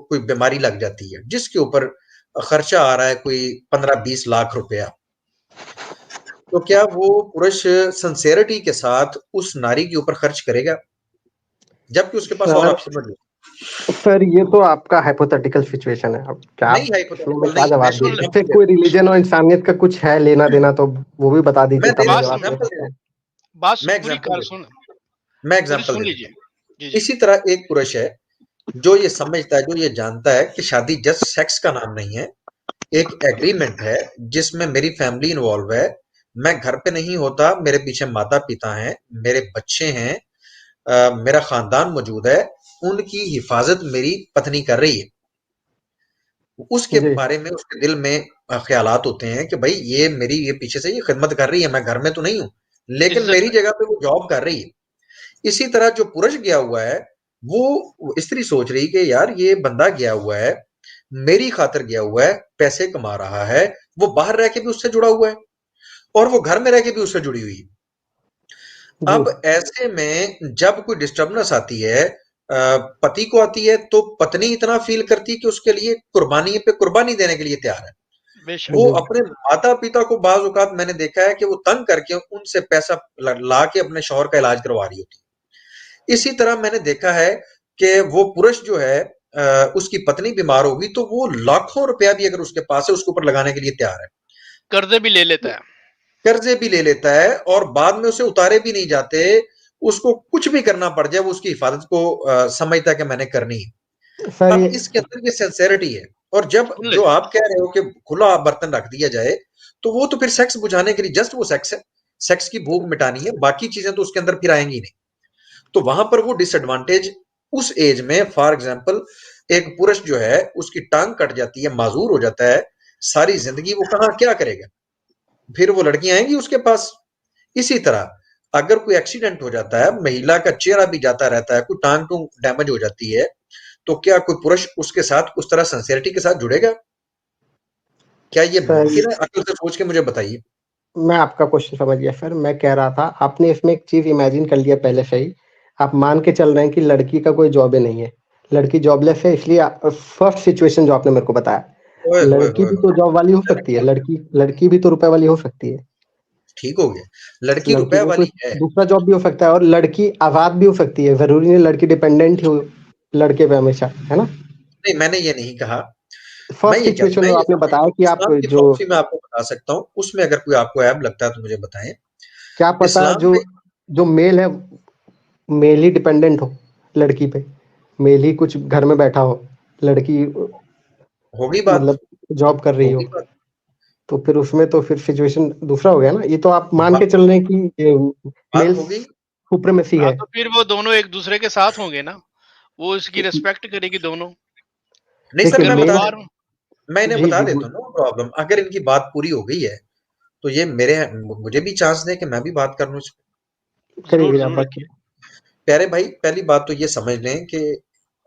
Speaker 1: कोई बीमारी लग जाती है जिसके ऊपर खर्चा आ रहा है कोई 15-20 लाख रुपया। तो क्या वो पुरुष सिंसेरिटी के साथ उस नारी के ऊपर खर्च करेगा, जबकि उसके पास और
Speaker 2: सर।
Speaker 1: ऑप्शन मौजूद?
Speaker 2: सर, ये तो आपका हाइपोथेटिकल सिचुएशन है, अब क्या
Speaker 1: नहीं,
Speaker 2: आप इसमें मैं
Speaker 1: हाइपोथेटिकल
Speaker 2: क्या
Speaker 1: नहीं, मैं
Speaker 2: जवाब
Speaker 1: एक
Speaker 2: दूं?
Speaker 3: सुन ले,
Speaker 2: इससे
Speaker 1: एग्जांपल दे
Speaker 2: कोई
Speaker 1: रहा
Speaker 2: रिलीजन और इंसानियत का कुछ है लेना देना तो वो भी बता
Speaker 1: हूं।
Speaker 2: दीजिए, तब मैं
Speaker 3: बात सुन,
Speaker 2: जवाब दे
Speaker 1: एग्जांपल दे
Speaker 2: सकता हूँ।
Speaker 1: मैं
Speaker 3: पूरी
Speaker 1: एग्जांपल
Speaker 3: कार
Speaker 1: देता
Speaker 3: सुन,
Speaker 1: हूं मैं
Speaker 3: पूरी
Speaker 1: एग्जांपल
Speaker 3: सुन
Speaker 1: देता
Speaker 3: लीजिए। जी
Speaker 1: हूं।
Speaker 3: जी।
Speaker 1: इसी तरह एक पुरुष है जो ये समझता है, जो ये जानता है कि शादी जस्ट सेक्स का नाम नहीं है, एक एग्रीमेंट है जिसमें मेरी फैमिली इन्वॉल्व है। मैं घर पे नहीं होता, मेरे पीछे माता पिता हैं, मेरे बच्चे हैं, मेरा खानदान मौजूद है, उनकी हिफाजत मेरी पत्नी कर रही है। उसके
Speaker 2: जी।
Speaker 1: बारे में उसके दिल में ख्यालात होते हैं कि भाई ये मेरी ये पीछे से ये खिदमत कर रही है, मैं घर में तो नहीं हूं लेकिन
Speaker 3: इज्जत
Speaker 1: मेरी
Speaker 3: है।
Speaker 1: जगह पे वो जॉब कर रही है। इसी तरह जो पुरुष गया हुआ है, वो स्त्री सोच रही कि यार ये बंदा गया हुआ है, मेरी खातिर गया हुआ है, पैसे कमा रहा है, वो बाहर रह के भी उससे जुड़ा हुआ है और वो घर में रह के भी उससे जुड़ी हुई है।
Speaker 2: जी।
Speaker 1: अब ऐसे में जब कोई डिस्टर्बेंस आती है, पति को आती है, तो पत्नी इतना फील करती है कि उसके लिए कुर्बानी पे कुर्बानी देने के लिए तैयार है। वो
Speaker 3: बेशक।
Speaker 2: जी।
Speaker 1: अपने माता पिता को बाज औकात मैंने देखा है कि वो तंग करके उनसे पैसा ला के अपने शौहर का इलाज करवा रही होती है। इसी तरह मैंने देखा है कि वो पुरुष जो है, उसकी पत्नी बीमार होगी तो वो लाखों रुपया भी अगर उसके पास है उसके ऊपर लगाने के लिए तैयार है।
Speaker 3: कर्जे भी ले लेता है।
Speaker 1: कर्जे भी ले लेता है और बाद में उसे उतारे भी नहीं जाते। उसको कुछ भी करना पड़ जाए वो उसकी हिफाजत को समझता है कि मैंने करनी है।
Speaker 2: सर
Speaker 1: अब
Speaker 2: ये
Speaker 1: इसके अंदर ये सिंसेरिटी है। और जब
Speaker 3: सुन ले।
Speaker 1: जो आप कह रहे हो कि खुला बर्तन रख दिया जाए, तो वो तो फिर सेक्स बुझाने के लिए, जस्ट वो सेक्स है। सेक्स की भूख मिटानी है, बाकी चीजें तो उसके अंदर फिर आएंगी नहीं। तो वहां पर वो डिसएडवांटेज उस एज में, फॉर एग्जाम्पल एक पुरुष जो है उसकी टांग कट जाती है, माजूर हो जाता है, सारी जिंदगी वो कहाँ क्या करेगा, फिर वो लड़कियां आएंगी उसके पास। इसी तरह अगर कोई एक्सीडेंट हो जाता है, महिला का चेहरा भी जाता रहता है, कोई टांग टूंग डैमेज हो जाती है, तो क्या कोई पुरुष उसके साथ उस तरह सिंसियरिटी के साथ जुड़ेगा? क्या ये
Speaker 2: सर,
Speaker 1: मुमकिन है? अकल से सोच के मुझे बताइए।
Speaker 2: मैं आपका क्वेश्चन समझ गया सर। मैं कह रहा था आपने इसमें एक चीज़ इमेजिन कर लिया पहले से ही। आप मान के चल रहे हैं कि लड़की का कोई जॉब ही नहीं है, लड़की जॉबलेस है, इसलिए फर्स्ट सिचुएशन जो आपने मेरे को बताया,
Speaker 1: ओए होए
Speaker 2: लड़की
Speaker 1: होए
Speaker 2: भी
Speaker 1: होए,
Speaker 2: तो जॉब वाली हो सकती है, लड़की लड़की भी तो रुपए वाली हो सकती है।
Speaker 1: ठीक हो गया, लड़की
Speaker 2: लड़की
Speaker 1: रुपए
Speaker 2: को कोई
Speaker 1: वाली है।
Speaker 2: दूसरा जॉब भी हो सकता है और लड़की आज़ाद भी हो सकती है, ज़रूरी नहीं लड़की डिपेंडेंट ही हो लड़के पे हमेशा, है ना?
Speaker 1: नहीं, मैंने ये नहीं कहा।
Speaker 2: फर्स्ट सिचुएशन
Speaker 1: मैं
Speaker 2: जो
Speaker 1: ये
Speaker 2: आपने
Speaker 1: समझता
Speaker 2: बताया
Speaker 1: हूँ
Speaker 2: कि आप
Speaker 1: इस्लाम की
Speaker 2: जो
Speaker 1: फिलॉसफी मैं आपको बता सकता हूँ, उसमें अगर कोई आपको ऐब लगता है तो मुझे बताएं।
Speaker 2: क्या पता
Speaker 1: इस्लाम
Speaker 2: जो
Speaker 1: में
Speaker 2: जो मेल है, मेल ही डिपेंडेंट हो लड़की पे, मेल ही कुछ घर में बैठा हो, लड़की
Speaker 1: होगी बात,
Speaker 2: मतलब जॉब कर रही हो,
Speaker 1: होगी बात,
Speaker 2: तो फिर उसमें तो फिर सिचुएशन दूसरा हो गया ना। ये तो आप मान
Speaker 1: बा,
Speaker 2: के चल रहे हैं कि
Speaker 1: बात
Speaker 2: मेल
Speaker 1: होगी।
Speaker 2: सुप्रीमेसी
Speaker 3: हाँ,
Speaker 2: है।
Speaker 3: तो फिर वो दोनों एक दूसरे के साथ होंगे ना, वो इसकी रिस्पेक्ट करेगी दोनों।
Speaker 1: नहीं सर,
Speaker 2: देखिए
Speaker 3: अगर
Speaker 1: मैं
Speaker 3: वो
Speaker 1: बता
Speaker 2: मेल,
Speaker 1: देता हूँ, मैं इन्हें
Speaker 2: जी
Speaker 1: बता
Speaker 2: जी
Speaker 1: देता हूँ, नो प्रॉब्लम। अगर इनकी बात पूरी हो गई है तो ये मुझे भी चांस दे कि मैं भी बात कर लूँ इस पे।
Speaker 2: करिए
Speaker 3: जरूर
Speaker 2: करिए आप
Speaker 3: जरूर
Speaker 2: बात
Speaker 3: रखिए।
Speaker 2: करिए।
Speaker 1: प्यारे भाई, पहली बात तो ये समझ लें कि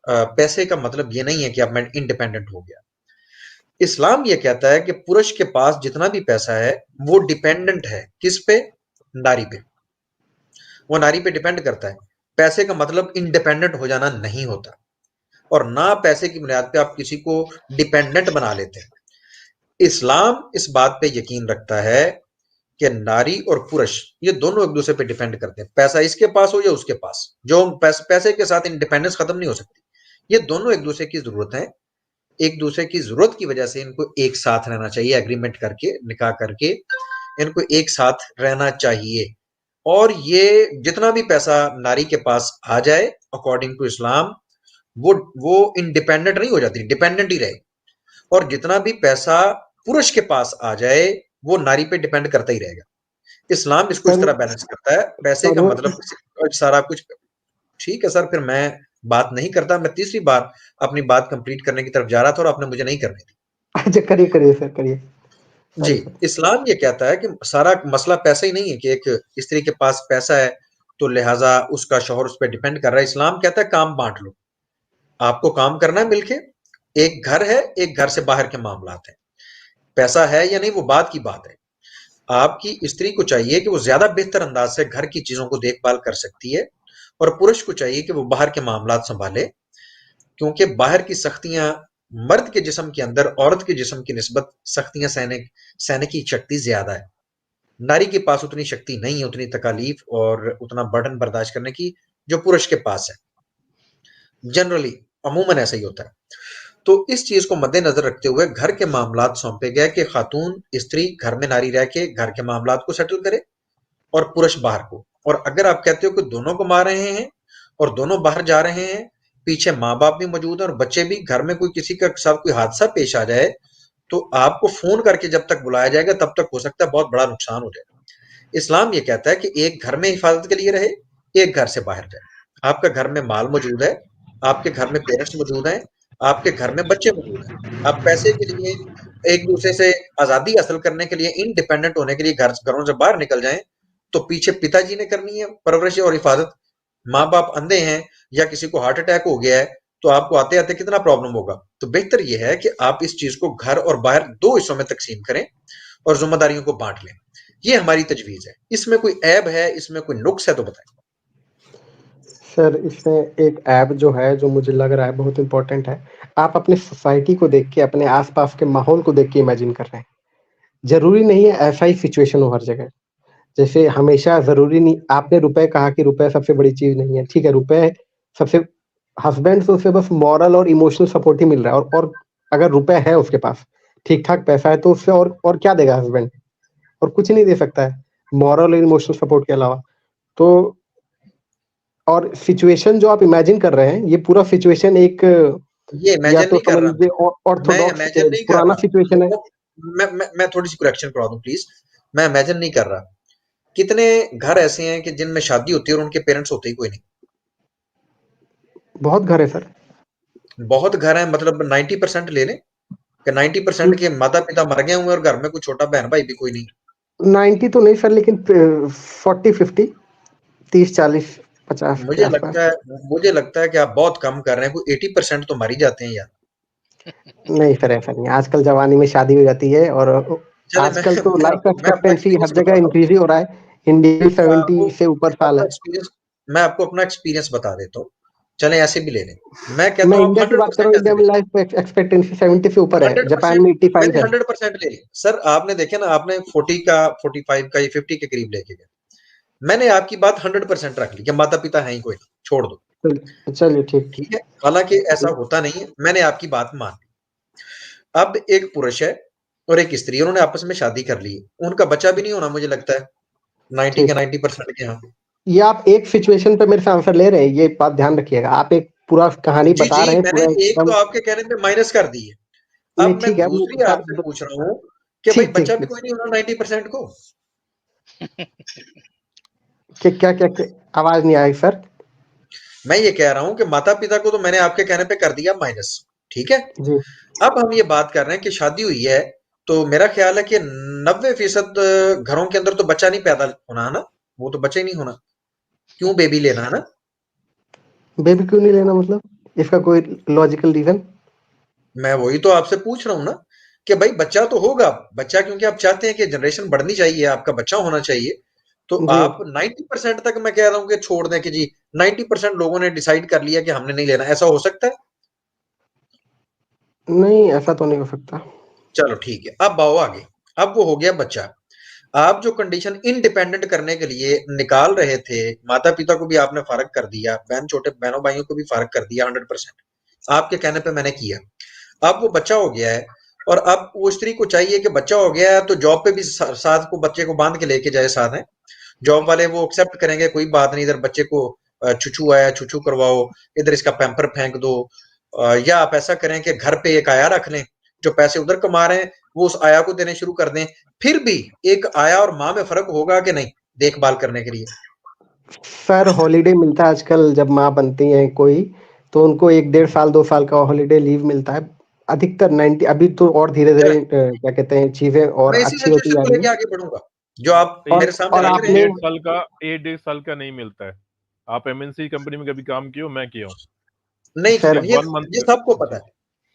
Speaker 1: पैसे का मतलब ये नहीं है कि अब मैं इंडिपेंडेंट हो गया। इस्लाम ये कहता है कि पुरुष के पास जितना भी पैसा है वो डिपेंडेंट है किस पे? नारी पे। वो नारी पे डिपेंड करता है। पैसे का मतलब इंडिपेंडेंट हो जाना नहीं होता, और ना पैसे की बुनियाद पे आप किसी को डिपेंडेंट बना लेते हैं। इस्लाम इस बात पे यकीन रखता है कि नारी और पुरुष ये दोनों एक दूसरे पे डिपेंड करते हैं, पैसा इसके पास हो या उसके पास। जो पैसे के साथ इंडिपेंडेंस खत्म नहीं हो सकती। ये दोनों एक दूसरे की जरूरत है, एक दूसरे की जरूरत की वजह से इनको एक साथ रहना चाहिए, एग्रीमेंट करके, निकाह करके इनको एक साथ रहना चाहिए। और ये जितना भी पैसा नारी के पास आ जाए, अकॉर्डिंग टू इस्लाम, वो इंडिपेंडेंट नहीं हो जाती, डिपेंडेंट ही रहे। और जितना भी पैसा पुरुष के पास आ जाए वो नारी पे डिपेंड करता ही रहेगा। इस्लाम इसको इस
Speaker 2: सर
Speaker 1: तरह बैलेंस करता है, पैसे का
Speaker 2: सर
Speaker 1: मतलब सारा कुछ। ठीक है सर, फिर मैं बात नहीं करता। मैं तीसरी बार अपनी बात कंप्लीट करने की तरफ जा रहा था और आपने मुझे नहीं करनी थी।
Speaker 2: अच्छा, करिए करिए सर, करिए।
Speaker 1: जी,
Speaker 2: सॉरी सर।
Speaker 1: इस्लाम ये कहता है कि सारा मसला पैसा ही नहीं है कि एक स्त्री के पास पैसा है तो लिहाजा उसका शौहर उस पर डिपेंड कर रहा है। इस्लाम कहता है काम बांट लो, आपको काम करना है मिलके। एक घर है, एक घर से बाहर के मामलात हैं। पैसा है या नहीं वो बात की बात है। आपकी स्त्री को चाहिए कि वो ज्यादा बेहतर अंदाज से घर की चीजों को देखभाल कर सकती है, और पुरुष को चाहिए कि वो बाहर के मामलात संभाले, क्योंकि बाहर की सख्तियां, मर्द के जिस्म के अंदर औरत के जिस्म की निस्बत सख्तियां सहने की शक्ति ज्यादा है। नारी के पास उतनी शक्ति नहीं है, उतनी तकालीफ और उतना बर्डन बर्दाश्त करने की, जो पुरुष के पास है। जनरली, अमूमन ऐसा ही होता है। तो इस चीज को मद्देनजर रखते हुए घर के मामलात सौंपे गए कि खातून स्त्री घर में नारी रह के घर के मामलात को सेटल करे, और पुरुष बाहर को। और अगर आप कहते हो कि दोनों को मार रहे हैं और दोनों बाहर जा रहे हैं, पीछे माँ बाप भी मौजूद है और बच्चे भी, घर में कोई किसी के साथ कोई हादसा पेश आ जाए तो आपको फोन करके जब तक बुलाया जाएगा तब तक हो सकता है बहुत बड़ा नुकसान हो जाए। इस्लाम ये कहता है कि एक घर में हिफाजत के लिए रहे, एक घर से बाहर जाए। आपका घर में माल मौजूद है, आपके घर में पेरेंट्स मौजूद हैं, आपके घर में बच्चे मौजूद हैं। आप पैसे के लिए, एक दूसरे से आजादी हासिल करने के लिए, इंडिपेंडेंट होने के लिए घरों से बाहर निकल जाएं, तो पीछे पिताजी ने करनी है परवरिश और हिफाजत। माँ बाप अंधे हैं या किसी को हार्ट अटैक हो गया है तो आपको आते आते कितना प्रॉब्लम होगा। तो बेहतर यह है कि आप इस चीज को घर और बाहर दो हिस्सों में तकसीम करें और जिम्मेदारियों को बांट लें। ये हमारी तजवीज है। इसमें कोई ऐब है, इसमें कोई नुक्स है तो बताएं।
Speaker 2: सर इसमें एक ऐप जो है, जो मुझे लग रहा है बहुत इंपॉर्टेंट है। आप अपने सोसाइटी को देख के, अपने आसपास के माहौल को देख के इमेजिन कर रहे हैं। जरूरी नहीं है ऐसा ही सिचुएशन हो हर जगह। जैसे हमेशा जरूरी नहीं, आपने रुपए कहा कि रुपए सबसे बड़ी चीज नहीं है, ठीक है, रुपए सबसे, हस्बैंड से उसे बस मॉरल और इमोशनल सपोर्ट ही मिल रहा है, और अगर रुपए है उसके पास, ठीक ठाक पैसा है, तो उससे और क्या देगा हस्बैंड? और कुछ नहीं दे सकता है मॉरल और इमोशनल सपोर्ट के अलावा। तो और सिचुएशन जो आप इमेजिन कर रहे हैं, ये पूरा सिचुएशन एक,
Speaker 1: ये
Speaker 2: या
Speaker 1: इमेजिन
Speaker 2: तो
Speaker 1: नहीं कर
Speaker 2: समझ
Speaker 1: रहा,
Speaker 2: लीजिए
Speaker 1: मैं
Speaker 2: ऑर्थोडॉक्स
Speaker 1: इमेजिन नहीं कर
Speaker 2: पुराना
Speaker 1: रहा।
Speaker 2: सिचुएशन है।
Speaker 1: मैं थोड़ी सी करेक्शन करवा दूं प्लीज। मैं इमेजिन नहीं कर रहा, कितने घर ऐसे हैं कि जिनमें शादी होती है और उनके पेरेंट्स होते ही कोई नहीं?
Speaker 2: बहुत घर है सर।
Speaker 1: बहुत घर हैं, मतलब 90% ले लें कि 90% के माता-पिता मर गए हुए और घर में कोई छोटा बहन-भाई भी कोई नहीं?
Speaker 2: 90 तो नहीं सर, लेकिन 40-50, 30-40, 50 के आसपास।
Speaker 1: मुझे लगता है कि आप बहुत कम कर रहे हैं, कोई 80% तो मर ही जाते हैं यार।
Speaker 2: नहीं सर, ऐसा नहीं है। आजकल जवानी में शादी हो जाती है, और
Speaker 1: चलें
Speaker 2: आजकल तो लाइफ
Speaker 1: मैं अपना
Speaker 2: एक्सपेक्टेंसी हर
Speaker 1: एक्सपीरियंस
Speaker 2: जगह
Speaker 1: बताता हूँ।
Speaker 2: इंक्रीज ही हो रहा है। इंडिया में 70 से ऊपर साल
Speaker 1: अपना
Speaker 2: है।
Speaker 1: एक्सपीरियंस मैं आपको अपना एक्सपीरियंस बता देता हूँ। चलें ऐसे भी ले लें। मैं कहता
Speaker 2: मैं
Speaker 1: हूँ आप
Speaker 2: इंडिया की बात कर रहा
Speaker 1: 100%
Speaker 2: हूँ,
Speaker 1: ऐसे
Speaker 2: इंडिया
Speaker 1: ले
Speaker 2: में
Speaker 1: लें।
Speaker 2: लाइफ एक्सपेक्टेंसी 70 से ऊपर है, जापान
Speaker 1: 100%
Speaker 2: में 85
Speaker 1: मैंने
Speaker 2: है।
Speaker 1: 100% ले ली। सर आपने देखे ना, आपने 40 का, 45 का, या 50 के करीब लेके गए। मैंने आपकी बात 100% रख ली कि माता-पिता हैं ही कोई नहीं, छोड़ दो।
Speaker 2: चलिए ठीक।
Speaker 1: ठीक है? हालाँकि ऐसा होता नहीं है, मैंने आपकी बात मान ली। अब एक पुरुष है और एक स्त्री है, उन्होंने आपस में शादी कर ली है। उनका बच्चा भी नहीं होना मुझे लगता है, 90 के
Speaker 2: ठीक,
Speaker 1: 90% के यहाँ।
Speaker 2: ये आप एक सिचुएशन पे मेरे से आंसर ले रहे हैं, ये बात ध्यान रखिएगा। आप एक पूरा कहानी
Speaker 1: जी,
Speaker 2: बता
Speaker 1: जी,
Speaker 2: रहे हैं,
Speaker 1: मैंने
Speaker 2: पूरा
Speaker 1: एक तो
Speaker 2: एकदम।
Speaker 1: आपके कहने पे माइनस कर दी है।
Speaker 2: नहीं
Speaker 1: अब मैं
Speaker 2: ठीक है, वो
Speaker 1: दूसरी
Speaker 2: सर
Speaker 1: आपसे पूछ रहा हूँ कि भाई
Speaker 2: ठीक ठीक
Speaker 1: बच्चा भी
Speaker 2: ठीक।
Speaker 1: कोई नहीं होना 90% को?
Speaker 2: क्या क्या क्या, आवाज नहीं आई सर।
Speaker 1: मैं ये कह रहा हूँ कि माता-पिता को तो मैंने आपके कहने पे कर दिया माइनस, ठीक है?
Speaker 2: जी।
Speaker 1: अब हम ये बात कर रहे हैं कि शादी हुई है, तो मेरा ख्याल है कि 90% घरों के अंदर तो बच्चा नहीं पैदा होना है ना? वो तो बच्चा ही नहीं होना। क्यों बेबी लेना है ना?
Speaker 2: बेबी क्यों नहीं लेना, मतलब इसका कोई लॉजिकल रीजन?
Speaker 1: मैं वही तो आपसे पूछ रहा हूँ ना कि भाई बच्चा तो होगा। बच्चा क्योंकि आप चाहते हैं कि जनरेशन बढ़नी चाहिए, आपका बच्चा होना चाहिए। तो
Speaker 2: जी।
Speaker 1: आप 90% तक मैं कह रहा हूँ कि छोड़ दें कि जी 90% लोगों ने डिसाइड कर लिया कि हमने नहीं लेना, ऐसा हो सकता है?
Speaker 2: नहीं, ऐसा तो नहीं हो सकता।
Speaker 1: चलो ठीक है, अब आओ आगे। अब वो हो गया बच्चा। आप जो कंडीशन इंडिपेंडेंट करने के लिए निकाल रहे थे, माता पिता को भी आपने फारग कर दिया, बहन छोटे बहनों भाइयों को भी फारग कर दिया 100%, आपके कहने पे मैंने किया। अब वो बच्चा हो गया है और अब वो स्त्री को चाहिए कि बच्चा हो गया है तो जॉब पे भी साथ को बच्चे को बांध के लेके जाए साथ है। जॉब वाले वो एक्सेप्ट करेंगे, कोई बात नहीं, इधर बच्चे को छुछू आया छुछू करवाओ, इधर इसका पैम्पर फेंक दो। या आप ऐसा करें कि घर पे एक आया रख लें, जो पैसे उधर कमा रहे हैं वो उस आया को देने शुरू कर दें। फिर भी एक आया और माँ में फर्क होगा कि नहीं, देखभाल करने के लिए?
Speaker 2: सर हॉलीडे मिलता है आजकल, जब माँ बनती हैं कोई, तो उनको 1 डेढ़ साल 2 साल का हॉलीडे लीव मिलता है। अधिकतर 90, अभी तो और धीरे धीरे
Speaker 1: चलें,
Speaker 2: क्या कहते हैं, चीजें और
Speaker 1: मैं इसी
Speaker 2: अच्छी होती
Speaker 1: सिचुएशन
Speaker 2: जा
Speaker 1: को
Speaker 2: रही
Speaker 1: लेके
Speaker 2: है।
Speaker 1: आगे बढ़ूंगा जो आप
Speaker 2: और
Speaker 1: मेरे सामने
Speaker 2: और
Speaker 1: रख
Speaker 4: एक
Speaker 1: रहे हैं।
Speaker 2: आपने
Speaker 4: डेढ़ साल का, 1 डेढ़ साल का नहीं मिलता है। आप एमएनसी कंपनी में कभी काम किए हो? मैं किया हूँ।
Speaker 1: नहीं,
Speaker 2: सर
Speaker 4: सिर्फ
Speaker 1: ये
Speaker 4: 1 मंथ।
Speaker 1: सबको पता
Speaker 4: जी।
Speaker 1: है,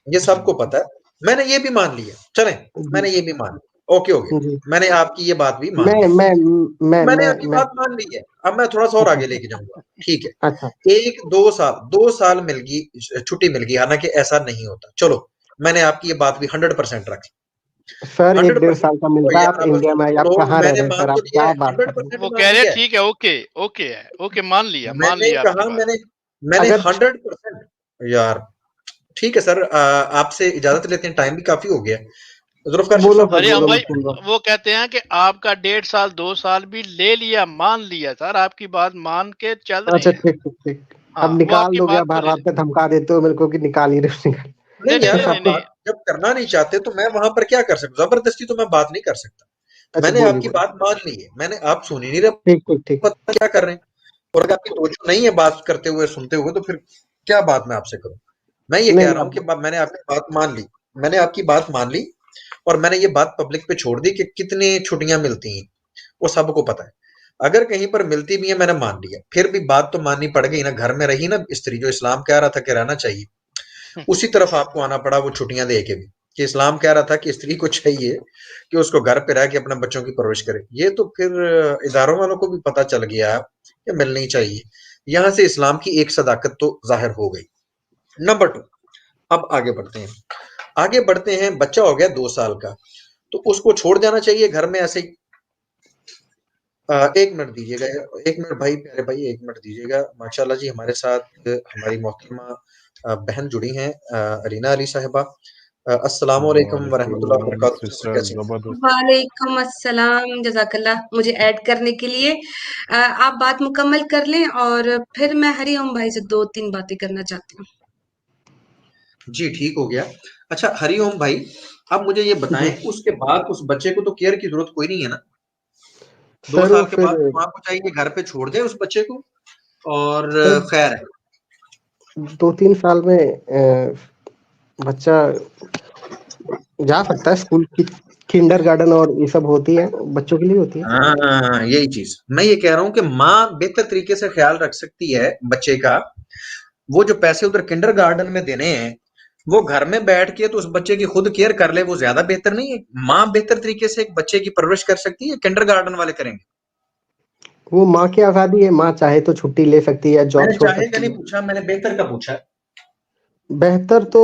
Speaker 1: ये सबको पता है। मैंने ये भी मान लिया, चलें,
Speaker 2: जी
Speaker 1: मैंने ये भी मान लिया, ओके हो गया।
Speaker 2: जी।
Speaker 1: मैंने आपकी ये बात भी मान
Speaker 2: मैं
Speaker 1: ली।
Speaker 2: मैं मैं
Speaker 1: मैंने
Speaker 2: मैं
Speaker 1: आपकी
Speaker 2: मैं
Speaker 1: बात मान ली है। अब मैं थोड़ा सा और
Speaker 2: अच्छा
Speaker 1: आगे लेके जाऊंगा, ठीक
Speaker 2: अच्छा।
Speaker 1: है? 1 2 साल 2 साल मिल गई, छुट्टी मिल गई, हालांकि ऐसा नहीं होता। चलो, मैंने आपकी ये बात भी 100% रखी।
Speaker 2: सर एक
Speaker 1: हंड्रेड
Speaker 2: डेढ़
Speaker 1: परसेंट
Speaker 2: साल का मिलता है, आप
Speaker 1: यार, अब
Speaker 2: इंडिया में, आप
Speaker 1: चलो,
Speaker 2: कहाँ रह
Speaker 1: मैंने
Speaker 2: रहे हैं
Speaker 1: मान
Speaker 2: सर,
Speaker 1: तो
Speaker 2: आप
Speaker 1: लिया
Speaker 2: क्या
Speaker 1: है,
Speaker 2: बात
Speaker 1: हंड्रेड
Speaker 2: कर रहे हैं?
Speaker 1: परसेंट
Speaker 3: वो
Speaker 1: मान
Speaker 3: कह रहे हैं
Speaker 1: लिया है।
Speaker 3: ठीक है, ओके, ओके है, ओके, मान
Speaker 1: मैंने
Speaker 3: लिया आपकी
Speaker 1: कहा,
Speaker 3: बात।
Speaker 1: मैंने
Speaker 2: अगर
Speaker 1: 100%। यार ठीक है सर, आपसे इजाजत लेते हैं, टाइम भी काफी हो गया। जुल्फकार शेख
Speaker 2: बोलो
Speaker 1: साहब,
Speaker 2: सर,
Speaker 3: अरे हम
Speaker 2: बोलो, मैं
Speaker 3: भाई,
Speaker 2: सुन रहा हूँ।
Speaker 3: वो कहते हैं कि आपका 1.5 साल 2 साल भी ले लिया, मान लिया सर, आपकी बात मान के चल रहे
Speaker 2: अच्छा
Speaker 3: हैं।
Speaker 2: ठीक ठीक ठीक। अब
Speaker 3: हाँ, वो
Speaker 2: निकाल
Speaker 3: आपकी
Speaker 2: दोगे,
Speaker 3: बात
Speaker 2: आप
Speaker 3: को
Speaker 2: बार
Speaker 3: ले
Speaker 2: बार
Speaker 3: ले।
Speaker 2: पे धमका देते हो मेरे को कि निकाल ही रहे हो, निकाल।
Speaker 3: नहीं
Speaker 1: नहीं
Speaker 3: नहीं
Speaker 1: यार,
Speaker 3: नहीं
Speaker 2: बस
Speaker 3: नहीं
Speaker 1: आप
Speaker 2: आपको।
Speaker 3: नहीं।
Speaker 1: बात जब करना नहीं चाहते तो मैं वहां पर क्या कर सकता हूँ? जबरदस्ती तो मैं बात नहीं कर सकता।
Speaker 2: अच्छा
Speaker 1: मैंने
Speaker 2: बोलिए
Speaker 1: आपकी
Speaker 2: बोलिए।
Speaker 1: बात मान ली है, मैंने आप सुन ही नहीं रहे,
Speaker 2: ठीक ठीक ठीक।
Speaker 1: पता क्या कर रहे हैं। और अगर आपकी तवज्जो नहीं है बात करते हुए, सुनते हुए, तो फिर क्या बात मैं आपसे करूं? मैं ये
Speaker 2: नहीं
Speaker 1: कह
Speaker 2: नहीं
Speaker 1: रहा हूं कि मैंने आपकी बात मान ली, मैंने आपकी बात मान ली। और मैंने ये बात पब्लिक पे छोड़ दी कि कितनी छुट्टियां मिलती हैं, वो सबको पता है। अगर कहीं पर मिलती भी है, मैंने मान लिया, फिर भी बात तो माननी पड़ गई ना। घर में रही ना स्त्री, जो इस्लाम कह रहा था कि रहना चाहिए, उसी तरफ आपको आना पड़ा, वो छुट्टियां दे के भी। कि इस्लाम कह रहा था कि स्त्री को चाहिए कि उसको घर पे रह के अपने बच्चों की परवरिश करे, ये तो फिर इदारों वालों को भी पता चल गया कि मिलनी चाहिए। यहां से इस्लाम की एक सदाकत तो जाहिर हो गई। नंबर 2, अब आगे बढ़ते हैं। आगे बढ़ते हैं, बच्चा हो गया 2 साल का, तो उसको छोड़ जाना चाहिए घर में ऐसे ही? 1 मिनट दीजिएगा, 1 मिनट भाई, प्यारे भाई, 1 मिनट दीजिएगा। माशाल्लाह जी, हमारे साथ हमारी मोहतरमा बहन जुड़ी हैं, अरीना अली साहिबा। अस्सलाम वालेकुम वरहमतुल्लाहि
Speaker 4: वालेकुम
Speaker 1: वबरकातुहू। सिस्टर
Speaker 4: सिस्टर,
Speaker 1: कैसी हैं?
Speaker 4: जबरदस्त।
Speaker 5: वालेकुम अस्सलाम, जज़ाकल्लाह मुझे ऐड करने के लिए। आप बात मुकम्मल कर लें और फिर मैं हरिओम भाई से 2-3 बातें करना चाहती हूँ।
Speaker 1: जी ठीक हो गया। अच्छा हरिओम भाई, अब मुझे ये बताएं,
Speaker 2: जी
Speaker 1: उसके बाद उस बच्चे को तो केयर की जरूरत कोई नहीं है ना? 2
Speaker 2: सर वो
Speaker 1: साल के
Speaker 2: फिर
Speaker 1: बाद माँ को चाहिए घर पे छोड़ दे उस बच्चे को और
Speaker 2: सर
Speaker 1: खैर है।
Speaker 2: 2-3 साल में बच्चा जा सकता है स्कूल की, किंडरगार्टन और ये सब होती है, बच्चों के लिए होती है।
Speaker 1: हाँ, यही चीज़। मैं ये कह रहा हूँ कि माँ बेहतर तरीके से ख़्याल रख सकती है बच्चे का। वो जो पैसे उधर किंडरगार्टन में देने हैं, वो घर में बैठ के तो उस बच्चे की खुद केयर कर ले, वो ज़्यादा बेहतर नहीं है? माँ बेहतर तरीके से एक बच्चे की परवरिश कर सकती है, किंडरगार्टन वाले करेंगे?
Speaker 2: वो माँ की आज़ादी है, माँ चाहे तो छुट्टी ले सकती है, जॉब
Speaker 1: मैंने
Speaker 2: छोड़
Speaker 1: चाहे का
Speaker 2: सकती
Speaker 1: नहीं
Speaker 2: है।
Speaker 1: पूछा, मैंने बेहतर का पूछा है।
Speaker 2: बेहतर तो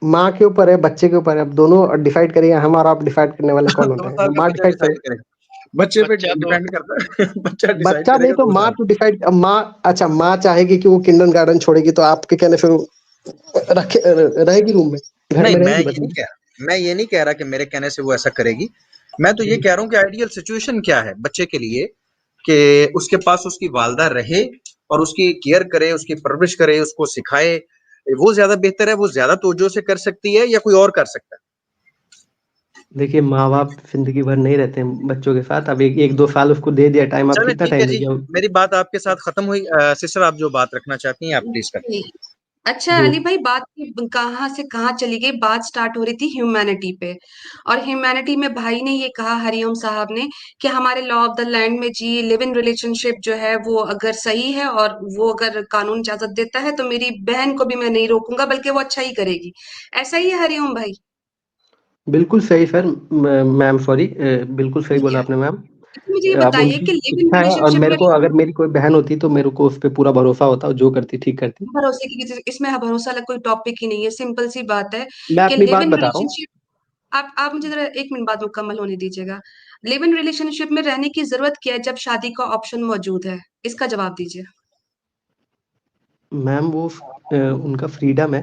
Speaker 2: माँ के ऊपर है, बच्चे के ऊपर है, अब दोनों डिसाइड करिए, हम और आप डिसाइड करने वाले कौन होते
Speaker 1: 2
Speaker 2: हैं?
Speaker 1: साल
Speaker 2: वो
Speaker 1: का
Speaker 2: माँ
Speaker 1: बच्चा
Speaker 2: डिसाइड करे।
Speaker 1: डिसाइड करेगा। बच्चे पे
Speaker 3: बच्चा तो
Speaker 1: डिपेंड करता है। बच्चा डिसाइड
Speaker 2: बच्चा नहीं
Speaker 1: करेगा
Speaker 2: तो
Speaker 1: 2
Speaker 2: माँ
Speaker 1: साल।
Speaker 2: तो डिसाइड, अब माँ, अच्छा माँ चाहेगी कि वो किंडरगार्टन छोड़ेगी तो आपके कहने से वो रहेगी रूम में, घर
Speaker 1: नहीं,
Speaker 2: में रहेगी बताइए?
Speaker 1: मैं ये नहीं कह रहा कि मेरे कहने से वो ऐसा करेगी। मैं तो ये कह रहा हूँ कि आइडियल सिचुएशन क्या है बच्चे के लिए कि उसके पास उसकी वालिदा रहे और उसकी केयर करे, उसकी परवरिश करे, उसको सिखाए। वो ज़्यादा बेहतर है, वो ज़्यादा तवज्जो से कर सकती है या कोई और कर सकता है?
Speaker 2: देखिए, माँ-बाप ज़िंदगी भर नहीं रहते हैं बच्चों के साथ, अब 1-2 साल उसको दे दिया टाइम, आप
Speaker 1: चलें
Speaker 2: कितना
Speaker 1: ठीक है
Speaker 2: टाइम
Speaker 1: जी,
Speaker 2: देंगे?
Speaker 1: मेरी बात आपके साथ खत्म हुई। सिस्टर आप जो बात रखना चाहती हैं आप प्लीज़ करें।
Speaker 5: जी। अच्छा
Speaker 2: जी।
Speaker 5: अली भाई, बात कहाँ से कहाँ चली गई? बात स्टार्ट हो रही थी ह्यूमैनिटी पे, और ह्यूमैनिटी में भाई ने ये कहा, हरिओम साहब ने, कि हमारे लॉ ऑफ द लैंड में जी लिव इन रिलेशनशिप जो है वो अगर सही है और वो अगर कानून इजाजत देता है तो मेरी बहन को भी मैं नहीं रोकूंगा, बल्कि वो अच्छा ही करेगी। ऐसा ही है हरिओम भाई?
Speaker 2: बिल्कुल सही सर, मैम सॉरी, बिल्कुल सही
Speaker 5: ठीक
Speaker 2: बोला
Speaker 5: है।
Speaker 2: आपने मैम।
Speaker 5: तो मुझे ये
Speaker 2: अब
Speaker 5: बताइए
Speaker 2: उनकी
Speaker 5: कि लिव इन
Speaker 2: इच्छा है और
Speaker 5: रिलेशनशिप
Speaker 2: मेरे
Speaker 5: में
Speaker 2: को, अगर मेरी कोई बहन होती तो मेरे को उस पे पूरा भरोसा होता, जो करती ठीक करती।
Speaker 5: भरोसे की इसमें भरोसा वाला कोई टॉपिक ही नहीं है, सिंपल सी बात है
Speaker 2: मैं
Speaker 5: कि
Speaker 2: अपनी
Speaker 5: लिव
Speaker 2: बात
Speaker 5: इन
Speaker 2: बता रहा हूँ।
Speaker 5: रिलेशनशिप, आप मुझे जरा 1 मिनट बात मुकम्मल होने दीजिएगा। लिव इन रिलेशनशिप में रहने की ज़रूरत क्या है जब शादी का ऑप्शन मौजूद है? इसका जवाब दीजिए।
Speaker 2: मैम वो उनका फ्रीडम है।